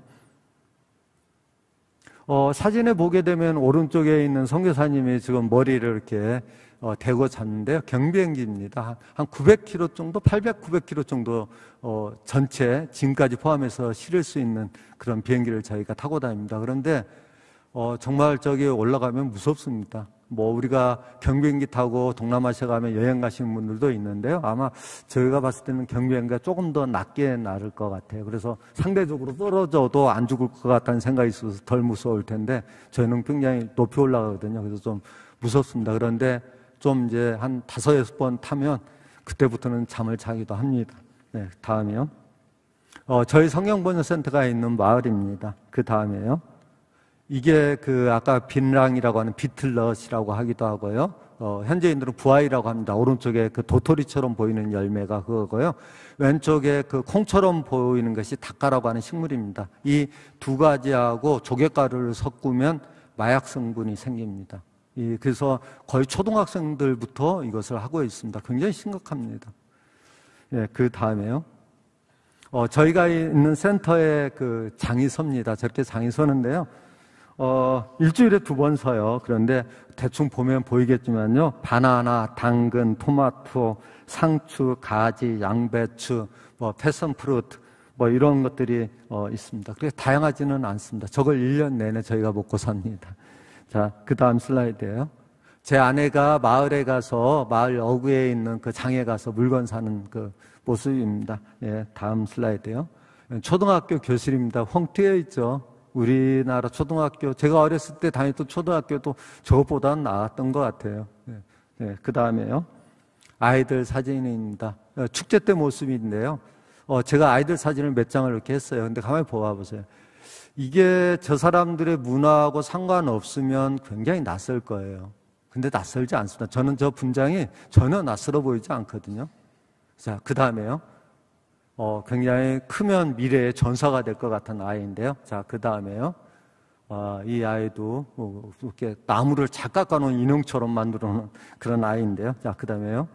사진에 보게 되면 오른쪽에 있는 선교사님이 지금 머리를 이렇게 대고 잤는데요. 경비행기입니다. 한 900km 정도, 800, 900km 정도 전체 짐까지 포함해서 실을 수 있는 그런 비행기를 저희가 타고 다닙니다. 그런데 정말 저기 올라가면 무섭습니다. 우리가 경비행기 타고 동남아시아 가면 여행 가시는 분들도 있는데요. 아마 저희가 봤을 때는 경비행기가 조금 더 낮게 나를 것 같아요. 그래서 상대적으로 떨어져도 안 죽을 것 같다는 생각이 있어서 덜 무서울 텐데 저희는 굉장히 높이 올라가거든요. 그래서 좀 무섭습니다. 그런데 좀 이제 한 5-6번 타면 그때부터는 잠을 자기도 합니다. 네, 다음이요. 저희 성경번역센터가 있는 마을입니다. 그 다음에요. 이게 그 아까 빈랑이라고 하는 비틀넛이라고 하기도 하고요. 현지인들은 부아이라고 합니다. 오른쪽에 그 도토리처럼 보이는 열매가 그거고요. 왼쪽에 그 콩처럼 보이는 것이 닭가라고 하는 식물입니다. 이 두 가지하고 조개가루를 섞으면 마약 성분이 생깁니다. 그래서 거의 초등학생들부터 이것을 하고 있습니다. 굉장히 심각합니다. 예, 그 다음에요. 저희가 있는 센터에 그 장이 섭니다. 저렇게 장이 서는데요. 일주일에 2번 서요. 그런데 대충 보면 보이겠지만요. 바나나, 당근, 토마토, 상추, 가지, 양배추, 패션프루트, 이런 것들이 있습니다. 그래서 다양하지는 않습니다. 저걸 1년 내내 저희가 먹고 삽니다. 자, 그 다음 슬라이드예요. 제 아내가 마을에 가서 마을 어구에 있는 그 장에 가서 물건 사는 그 모습입니다. 예, 다음 슬라이드요. 초등학교 교실입니다. 펑 트여 있죠. 우리나라 초등학교, 제가 어렸을 때 다녔던 초등학교도 저것보다는 나았던 것 같아요. 네, 그 다음에요. 아이들 사진입니다. 축제 때 모습인데요. 제가 아이들 사진을 몇 장을 이렇게 했어요. 근데 가만히 보아보세요. 이게 저 사람들의 문화하고 상관없으면 굉장히 낯설 거예요. 근데 낯설지 않습니다. 저는 저 분장이 전혀 낯설어 보이지 않거든요. 자, 그 다음에요. 굉장히 크면 미래의 전사가 될 것 같은 아이인데요. 자, 그 다음에요. 이 아이도 이렇게 나무를 잘 깎아놓은 인형처럼 만들어 놓은 그런 아이인데요. 자, 그 다음에요.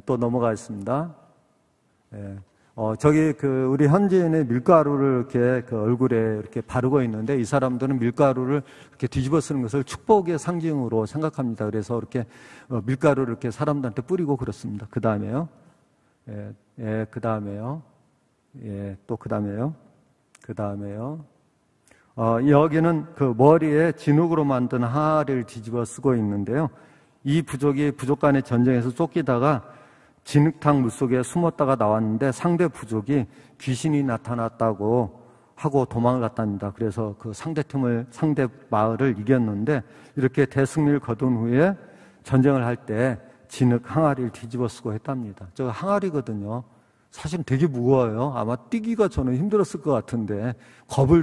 또 넘어가겠습니다. 저기 우리 현지인의 밀가루를 이렇게 얼굴에 이렇게 바르고 있는데 이 사람들은 밀가루를 이렇게 뒤집어 쓰는 것을 축복의 상징으로 생각합니다. 그래서 이렇게 밀가루를 이렇게 사람들한테 뿌리고 그렇습니다. 그 다음에요. 그 다음에요. 또 그 다음에요. 그 다음에요. 여기는 그 머리에 진흙으로 만든 항아리를 뒤집어 쓰고 있는데요. 이 부족이 부족 간의 전쟁에서 쫓기다가 진흙탕 물속에 숨었다가 나왔는데 상대 부족이 귀신이 나타났다고 하고 도망을 갔답니다. 그래서 그 상대 마을을 이겼는데 이렇게 대승리를 거둔 후에 전쟁을 할 때 진흙 항아리를 뒤집어 쓰고 했답니다. 저 항아리거든요. 사실 되게 무거워요. 아마 뛰기가 저는 힘들었을 것 같은데 겁을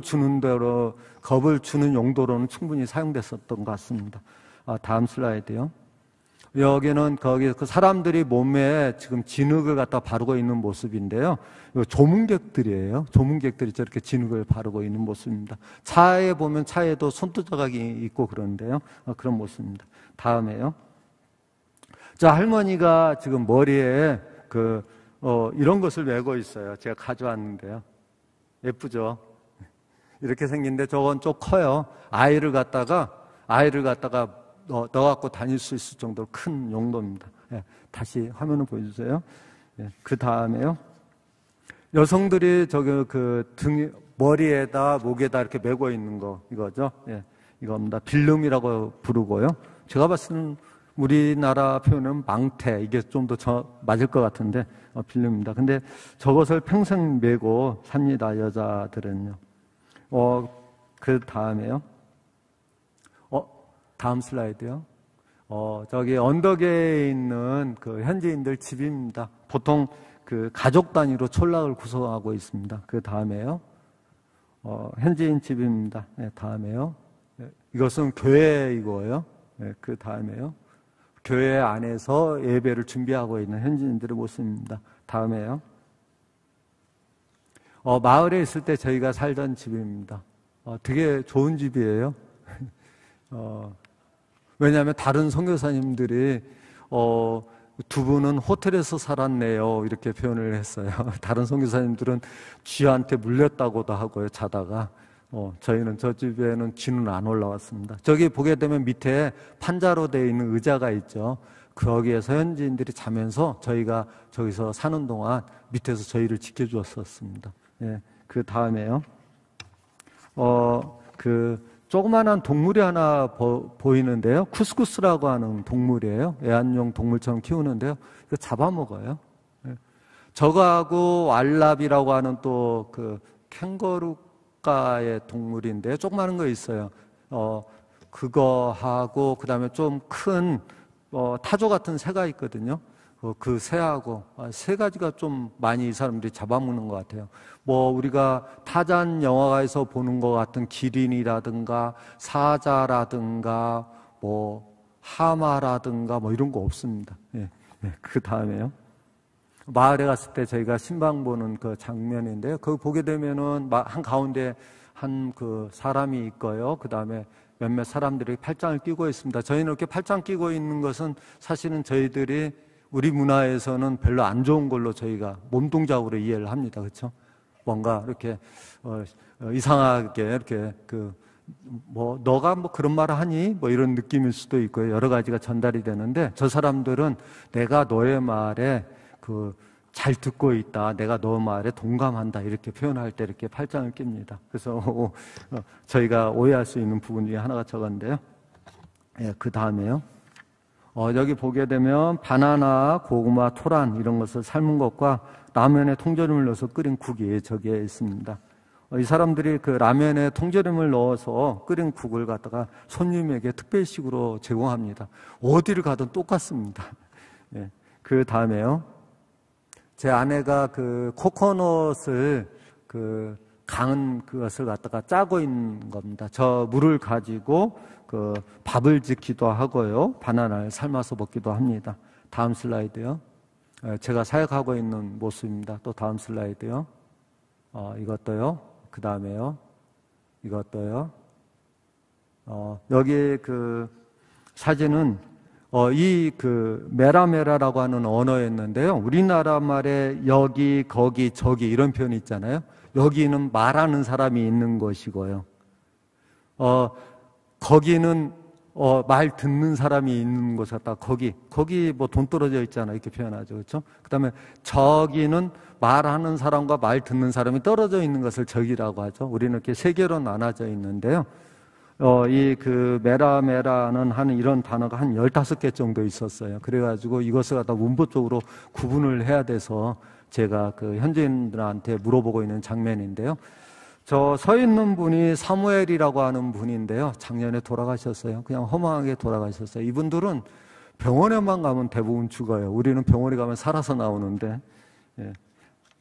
주는 용도로는 충분히 사용됐었던 것 같습니다. 다음 슬라이드요. 여기는 그 사람들이 몸에 지금 진흙을 갖다 바르고 있는 모습인데요. 조문객들이에요. 조문객들이 저렇게 진흙을 바르고 있는 모습입니다. 차에 보면 차에도 손두조각이 있고 그러는데요. 그런 모습입니다. 다음에요. 자, 할머니가 지금 머리에 이런 것을 메고 있어요. 제가 가져왔는데요. 예쁘죠? 이렇게 생긴데 저건 좀 커요. 아이를 갖다가 넣어갖고 다닐 수 있을 정도로 큰 용도입니다. 다시 화면을 보여주세요. 그 다음에요. 여성들이 머리에다, 목에다 이렇게 메고 있는 이거죠. 이겁니다. 빌름이라고 부르고요. 제가 봤을 때는 우리나라 표현은 망태, 이게 좀 더 맞을 것 같은데, 빌름입니다. 근데 저것을 평생 메고 삽니다, 여자들은요. 그 다음에요. 다음 슬라이드요. 저기 언덕에 있는 그 현지인들 집입니다. 보통 그 가족 단위로 촌락을 구성하고 있습니다. 그 다음에요. 현지인 집입니다. 다음에요. 이것은 교회이고요. 그 다음에요. 교회 안에서 예배를 준비하고 있는 현지인들의 모습입니다. 다음에요. 마을에 있을 때 저희가 살던 집입니다. 되게 좋은 집이에요. 왜냐하면 다른 선교사님들이 두 분은 호텔에서 살았네요 이렇게 표현을 했어요. 다른 선교사님들은 쥐한테 물렸다고도 하고요, 자다가. 저희는 저 집에는 쥐는 안 올라왔습니다. 저기 보게 되면 밑에 판자로 되어 있는 의자가 있죠. 거기에서 현지인들이 자면서 저희가 저기서 사는 동안 밑에서 저희를 지켜주었었습니다. 그 다음에요. 조그만한 동물이 하나 보이는데요. 쿠스쿠스라고 하는 동물이에요. 애완용 동물처럼 키우는데요. 이거 잡아먹어요. 저거하고 왈라비라고 하는 또 캥거루과의 동물인데요. 조그마한 거 있어요. 그거하고 그 다음에 좀 큰 타조 같은 새가 있거든요. 그 새하고 세 가지가 좀 많이 이 사람들이 잡아먹는 것 같아요. 우리가 타잔 영화에서 보는 것 같은 기린이라든가 사자라든가 하마라든가 이런 거 없습니다. 그 다음에요. 마을에 갔을 때 저희가 신방 보는 그 장면인데요. 거기 보게 되면은 한 가운데 그 사람이 있고요. 그 다음에 몇몇 사람들이 팔짱을 끼고 있습니다. 저희는 이렇게 팔짱 끼고 있는 것은 사실은 저희들이 우리 문화에서는 별로 안 좋은 걸로 저희가 몸동작으로 이해를 합니다. 그렇죠? 뭔가 이렇게 이상하게 이렇게 너가 그런 말을 하니? 이런 느낌일 수도 있고요. 여러 가지가 전달이 되는데 저 사람들은 내가 너의 말에 잘 듣고 있다. 내가 너 말에 동감한다. 이렇게 표현할 때 이렇게 팔짱을 낍니다. 그래서 저희가 오해할 수 있는 부분 중에 하나가 저건데요. 그 다음에요. 여기 보게 되면 바나나, 고구마, 토란 이런 것을 삶은 것과 라면에 통조림을 넣어서 끓인 국이 저기에 있습니다. 이 사람들이 그 라면에 통조림을 넣어서 끓인 국을 갖다가 손님에게 특별식으로 제공합니다. 어디를 가든 똑같습니다. 그 다음에요. 제 아내가 그 코코넛을 그 강은 그것을 갖다가 짜고 있는 겁니다. 저 물을 가지고 그 밥을 짓기도 하고요. 바나나를 삶아서 먹기도 합니다. 다음 슬라이드요. 제가 사역하고 있는 모습입니다. 또 다음 슬라이드요. 이것도요. 그 다음에요. 이것도요. 여기 그 사진은 이 그 메라메라라고 하는 언어였는데요. 우리나라 말에 여기, 거기, 저기 이런 표현이 있잖아요. 여기는 말하는 사람이 있는 것이고요. 거기는 말 듣는 사람이 있는 곳 같다. 거기 뭐 돈 떨어져 있잖아요. 이렇게 표현하죠. 그렇죠? 그다음에 저기는 말하는 사람과 말 듣는 사람이 떨어져 있는 것을 저기라고 하죠. 우리는 이렇게 세 개로 나눠져 있는데요. 이 그 메라메라는 하는 이런 단어가 한 15개 정도 있었어요. 그래가지고 이것을 갖다 문법적으로 구분을 해야 돼서 제가 그 현지인들한테 물어보고 있는 장면인데요. 저 서 있는 분이 사무엘이라고 하는 분인데요. 작년에 돌아가셨어요. 그냥 허망하게 돌아가셨어요. 이분들은 병원에만 가면 대부분 죽어요. 우리는 병원에 가면 살아서 나오는데. 예.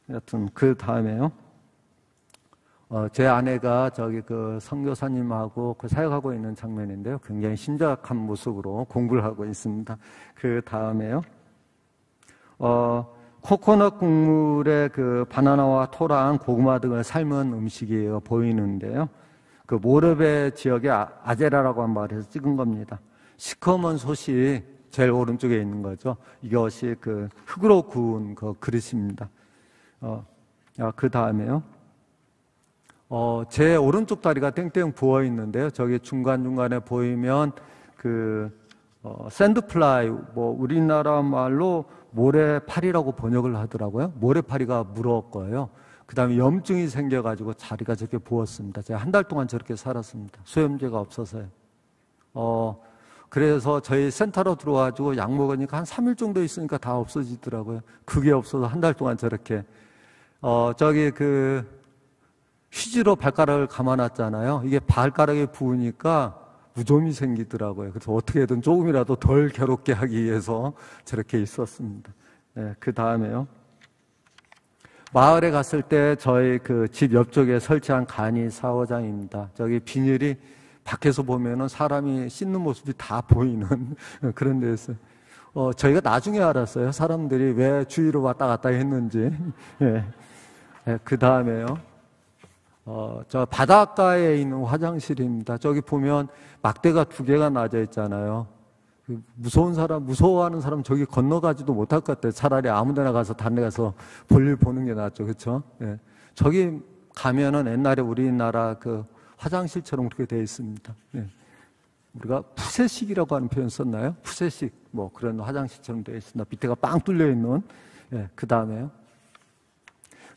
여튼 그 다음에요. 제 아내가 저기 그 선교사님하고 그 사역하고 있는 장면인데요. 굉장히 심각한 모습으로 공부를 하고 있습니다. 그 다음에요. 코코넛 국물에 그 바나나와 토랑, 고구마 등을 삶은 음식이 보이는데요. 그 모르베 지역의 아제라라고 한 마을에서 찍은 겁니다. 시커먼 솥이 제일 오른쪽에 있는 거죠. 이것이 그 흙으로 구운 그 그릇입니다. 그 다음에요. 제 오른쪽 다리가 땡땡 부어 있는데요. 저기 중간중간에 보이면 그 샌드플라이, 뭐 우리나라 말로 모래파리라고 번역을 하더라고요. 모래파리가 물었고요. 그 다음에 염증이 생겨가지고 다리가 저렇게 부었습니다. 제가 한 달 동안 저렇게 살았습니다. 수염제가 없어서요. 그래서 저희 센터로 들어와가지고 약 먹으니까 한 3일 정도 있으니까 다 없어지더라고요. 그게 없어서 한 달 동안 저렇게 저기 그 휴지로 발가락을 감아놨잖아요. 이게 발가락에 부으니까 무좀이 생기더라고요. 그래서 어떻게든 조금이라도 덜 괴롭게 하기 위해서 저렇게 있었습니다. 네, 그 다음에요. 마을에 갔을 때 저희 그 집 옆쪽에 설치한 간이 샤워장입니다. 저기 비닐이 밖에서 보면은 사람이 씻는 모습이 다 보이는 그런 데였어요. 저희가 나중에 알았어요. 사람들이 왜 주위로 왔다 갔다 했는지. 네. 네, 그 다음에요. 저 바닷가에 있는 화장실입니다. 저기 보면 막대가 2개가 놔져 있잖아요. 무서워하는 사람 저기 건너가지도 못할 것 같아요. 차라리 아무 데나 가서 다른 데 가서 볼일 보는 게 낫죠. 그렇죠? 예. 저기 가면은 옛날에 우리나라 그 화장실처럼 그렇게 되어 있습니다. 예. 우리가 푸세식이라고 하는 표현 썼나요? 푸세식, 뭐 그런 화장실처럼 되어 있습니다. 밑에가 빵 뚫려 있는. 예. 그 다음에요.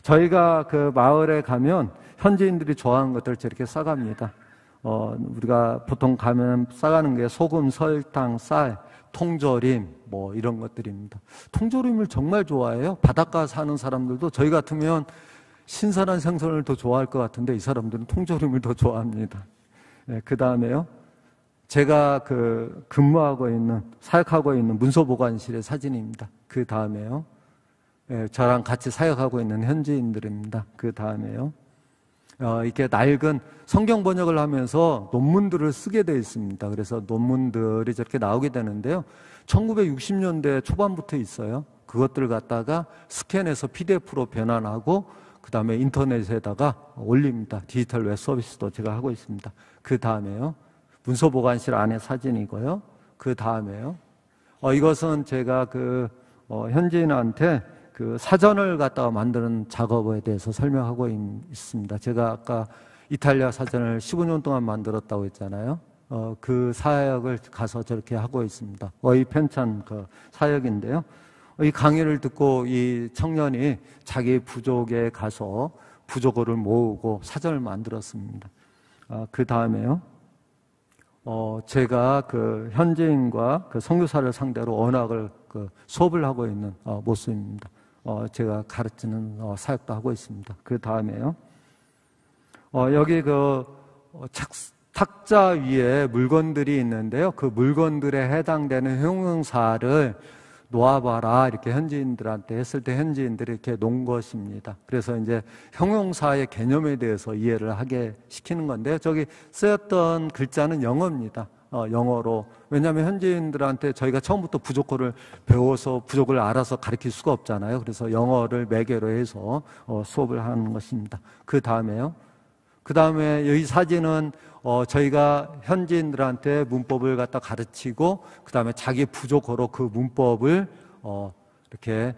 저희가 그 마을에 가면 현지인들이 좋아하는 것들을 저렇게 싸갑니다. 우리가 보통 가면 싸가는 게 소금, 설탕, 쌀, 통조림, 뭐 이런 것들입니다. 통조림을 정말 좋아해요. 바닷가 사는 사람들도 저희 같으면 신선한 생선을 더 좋아할 것 같은데 이 사람들은 통조림을 더 좋아합니다. 네, 그 다음에요. 제가 그 근무하고 있는, 사역하고 있는 문서보관실의 사진입니다. 그 다음에요. 네, 저랑 같이 사역하고 있는 현지인들입니다. 그 다음에요. 이렇게 낡은 성경 번역을 하면서 논문들을 쓰게 되어 있습니다. 그래서 논문들이 저렇게 나오게 되는데요. 1960년대 초반부터 있어요. 그것들을 갖다가 스캔해서 PDF로 변환하고 그 다음에 인터넷에다가 올립니다. 디지털 웹 서비스도 제가 하고 있습니다. 그 다음에요. 문서보관실 안에 사진이고요. 그 다음에요. 이것은 제가 그 현지인한테 그 사전을 갖다가 만드는 작업에 대해서 설명하고 있습니다. 제가 아까 이탈리아 사전을 15년 동안 만들었다고 했잖아요. 그 사역을 가서 저렇게 하고 있습니다. 거의 편찬 그 사역인데요. 이 강의를 듣고 이 청년이 자기 부족에 가서 부족어를 모으고 사전을 만들었습니다. 그 다음에요. 제가 그 현지인과 그 선교사를 상대로 언어학을 그 수업을 하고 있는 모습입니다. 제가 가르치는 사역도 하고 있습니다. 그 다음에요. 여기 그 탁자 위에 물건들이 있는데요. 그 물건들에 해당되는 형용사를 놓아봐라 이렇게 현지인들한테 했을 때 현지인들이 이렇게 놓은 것입니다. 그래서 이제 형용사의 개념에 대해서 이해를 하게 시키는 건데 저기 쓰였던 글자는 영어입니다. 영어로. 왜냐하면 현지인들한테 저희가 처음부터 부족어를 배워서 부족을 알아서 가르칠 수가 없잖아요. 그래서 영어를 매개로 해서 수업을 하는 것입니다. 그 다음에 이 사진은 저희가 현지인들한테 문법을 갖다 가르치고 그 다음에 자기 부족어로 그 문법을 이렇게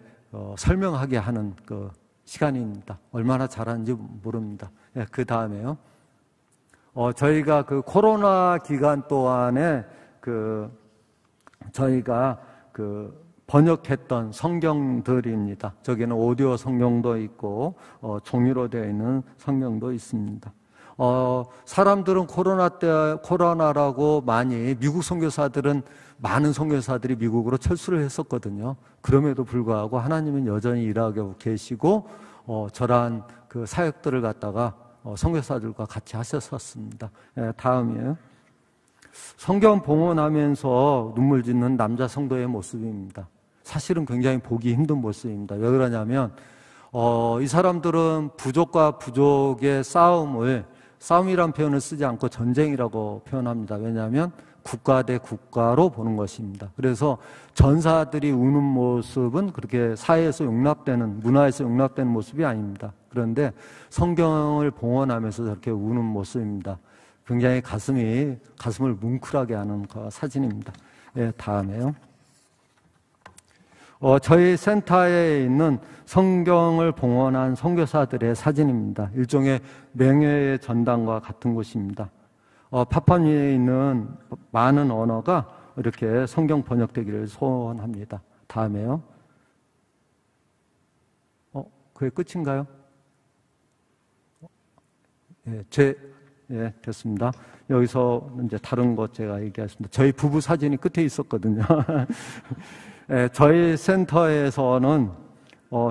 설명하게 하는 그 시간입니다. 얼마나 잘하는지 모릅니다. 예, 그 다음에요. 저희가 그 코로나 기간 동안에 저희가 번역했던 성경들입니다. 저기는 오디오 성경도 있고 종이로 되어 있는 성경도 있습니다. 사람들은 코로나라고 많이 미국 선교사들은 많은 선교사들이 미국으로 철수를 했었거든요. 그럼에도 불구하고 하나님은 여전히 일하고 계시고 저러한 그 사역들을 갖다가 선교사들과 같이 하셨었습니다. 다음이에요. 성경 봉헌하면서 눈물 짓는 남자 성도의 모습입니다. 사실은 굉장히 보기 힘든 모습입니다. 왜 그러냐면 이 사람들은 부족과 부족의 싸움이란 표현을 쓰지 않고 전쟁이라고 표현합니다. 왜냐하면 국가 대 국가로 보는 것입니다. 그래서 전사들이 우는 모습은 그렇게 사회에서 용납되는, 문화에서 용납되는 모습이 아닙니다. 그런데 성경을 봉헌하면서 저렇게 우는 모습입니다. 굉장히 가슴을 뭉클하게 하는 그 사진입니다. 예, 다음에요. 저희 센터에 있는 성경을 봉헌한 선교사들의 사진입니다. 일종의 명예의 전당과 같은 곳입니다. 파푸아뉴에 있는 많은 언어가 이렇게 성경 번역되기를 소원합니다. 다음에요. 그게 끝인가요? 예, 됐습니다. 여기서 이제 다른 것 제가 얘기하겠습니다. 저희 부부 사진이 끝에 있었거든요. 예, 저희 센터에서는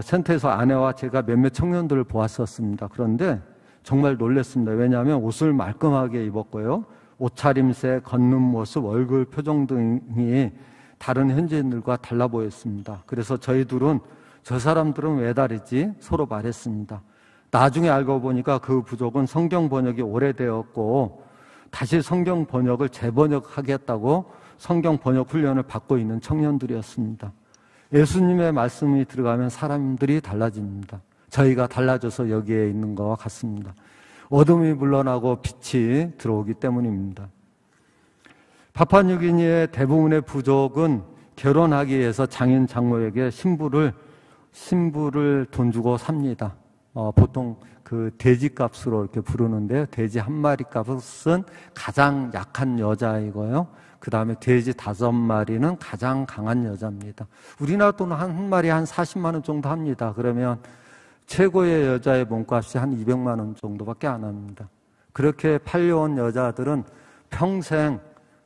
센터에서 아내와 제가 몇몇 청년들을 보았었습니다. 그런데 정말 놀랐습니다. 왜냐하면 옷을 말끔하게 입었고요. 옷차림새, 걷는 모습, 얼굴 표정 등이 다른 현지인들과 달라 보였습니다. 그래서 저희들은 저 사람들은 왜 다르지? 서로 말했습니다. 나중에 알고 보니까 그 부족은 성경 번역이 오래되었고 다시 성경 번역을 재번역하겠다고 성경 번역 훈련을 받고 있는 청년들이었습니다. 예수님의 말씀이 들어가면 사람들이 달라집니다. 저희가 달라져서 여기에 있는 것과 같습니다. 어둠이 물러나고 빛이 들어오기 때문입니다. 파푸아뉴기니의 대부분의 부족은 결혼하기 위해서 장인 장모에게 신부를 돈 주고 삽니다. 보통 그 돼지 값으로 이렇게 부르는데요. 돼지 한 마리 값은 가장 약한 여자이고요. 그 다음에 돼지 5마리는 가장 강한 여자입니다. 우리나라 돈은 한 마리 한 40만 원 정도 합니다. 그러면 최고의 여자의 몸값이 한 200만 원 정도밖에 안 합니다. 그렇게 팔려온 여자들은 평생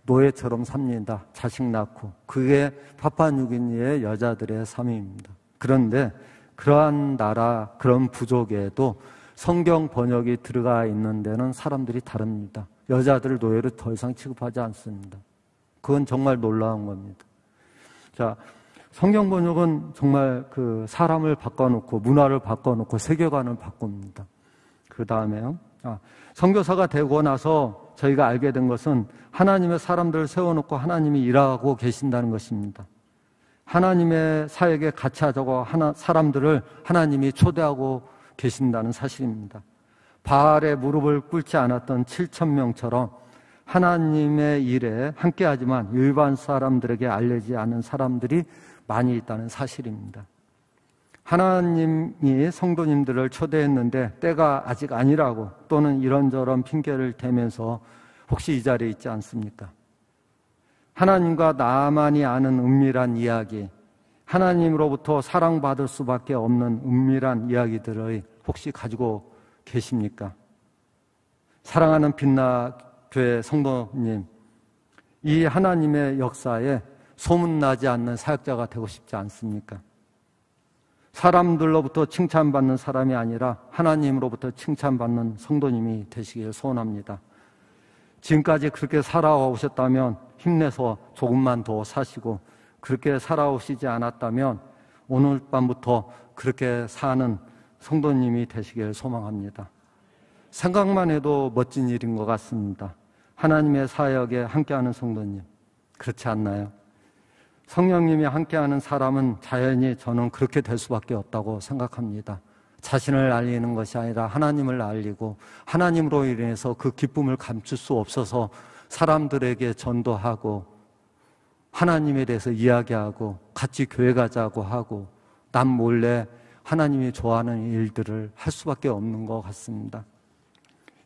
노예처럼 삽니다. 자식 낳고. 그게 파푸아뉴기니의 여자들의 삶입니다. 그런데 그러한 나라, 그런 부족에도 성경 번역이 들어가 있는 데는 사람들이 다릅니다. 여자들을 노예로 더 이상 취급하지 않습니다. 그건 정말 놀라운 겁니다. 자, 성경 번역은 정말 그 사람을 바꿔놓고 문화를 바꿔놓고 세계관을 바꿉니다. 그 다음에요. 선교사가 되고 나서 저희가 알게 된 것은 하나님의 사람들을 세워놓고 하나님이 일하고 계신다는 것입니다. 하나님의 사역에 같이 하자고 사람들을 하나님이 초대하고 계신다는 사실입니다. 바알에 무릎을 꿇지 않았던 7,000명처럼 하나님의 일에 함께하지만 일반 사람들에게 알려지지 않은 사람들이 많이 있다는 사실입니다. 하나님이 성도님들을 초대했는데 때가 아직 아니라고 또는 이런저런 핑계를 대면서 혹시 이 자리에 있지 않습니까? 하나님과 나만이 아는 은밀한 이야기, 하나님으로부터 사랑받을 수밖에 없는 은밀한 이야기들을 혹시 가지고 계십니까? 사랑하는 빛나 교회 성도님, 이 하나님의 역사에 소문나지 않는 사역자가 되고 싶지 않습니까? 사람들로부터 칭찬받는 사람이 아니라 하나님으로부터 칭찬받는 성도님이 되시길 소원합니다. 지금까지 그렇게 살아오셨다면 힘내서 조금만 더 사시고 그렇게 살아오시지 않았다면 오늘 밤부터 그렇게 사는 성도님이 되시길 소망합니다. 생각만 해도 멋진 일인 것 같습니다. 하나님의 사역에 함께하는 성도님, 그렇지 않나요? 성령님이 함께하는 사람은 자연히 저는 그렇게 될 수밖에 없다고 생각합니다. 자신을 알리는 것이 아니라 하나님을 알리고 하나님으로 인해서 그 기쁨을 감출 수 없어서 사람들에게 전도하고 하나님에 대해서 이야기하고 같이 교회 가자고 하고 남 몰래 하나님이 좋아하는 일들을 할 수밖에 없는 것 같습니다.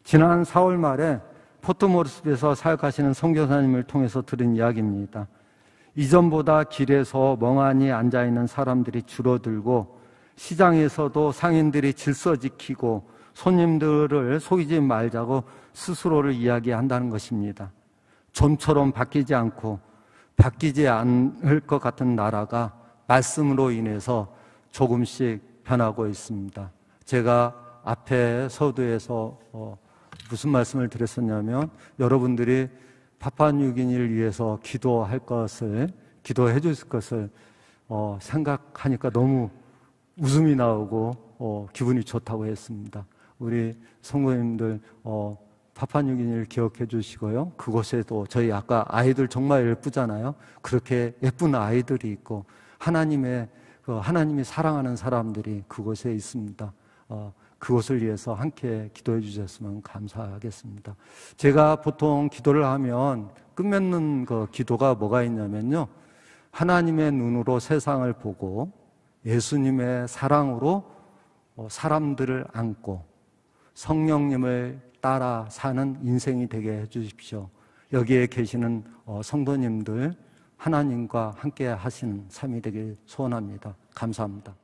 지난 4월 말에 포트모르스에서 사역하시는 선교사님을 통해서 들은 이야기입니다. 이전보다 길에서 멍하니 앉아있는 사람들이 줄어들고 시장에서도 상인들이 질서 지키고 손님들을 속이지 말자고 스스로를 이야기한다는 것입니다. 좀처럼 바뀌지 않고 바뀌지 않을 것 같은 나라가 말씀으로 인해서 조금씩 변하고 있습니다. 제가 앞에 서두에서 무슨 말씀을 드렸었냐면 여러분들이 파푸아뉴기니를 위해서 기도해 주실 것을 생각하니까 너무 웃음이 나오고 기분이 좋다고 했습니다. 우리 성도님들 파푸아뉴기니를 기억해 주시고요. 그곳에도 저희 아까 아이들 정말 예쁘잖아요. 그렇게 예쁜 아이들이 있고 하나님이 사랑하는 사람들이 그곳에 있습니다. 그것을 위해서 함께 기도해 주셨으면 감사하겠습니다. 제가 보통 기도를 하면 끝맺는 그 기도가 뭐가 있냐면요. 하나님의 눈으로 세상을 보고 예수님의 사랑으로 사람들을 안고 성령님을 따라 사는 인생이 되게 해 주십시오. 여기에 계시는 성도님들 하나님과 함께 하시는 삶이 되길 소원합니다. 감사합니다.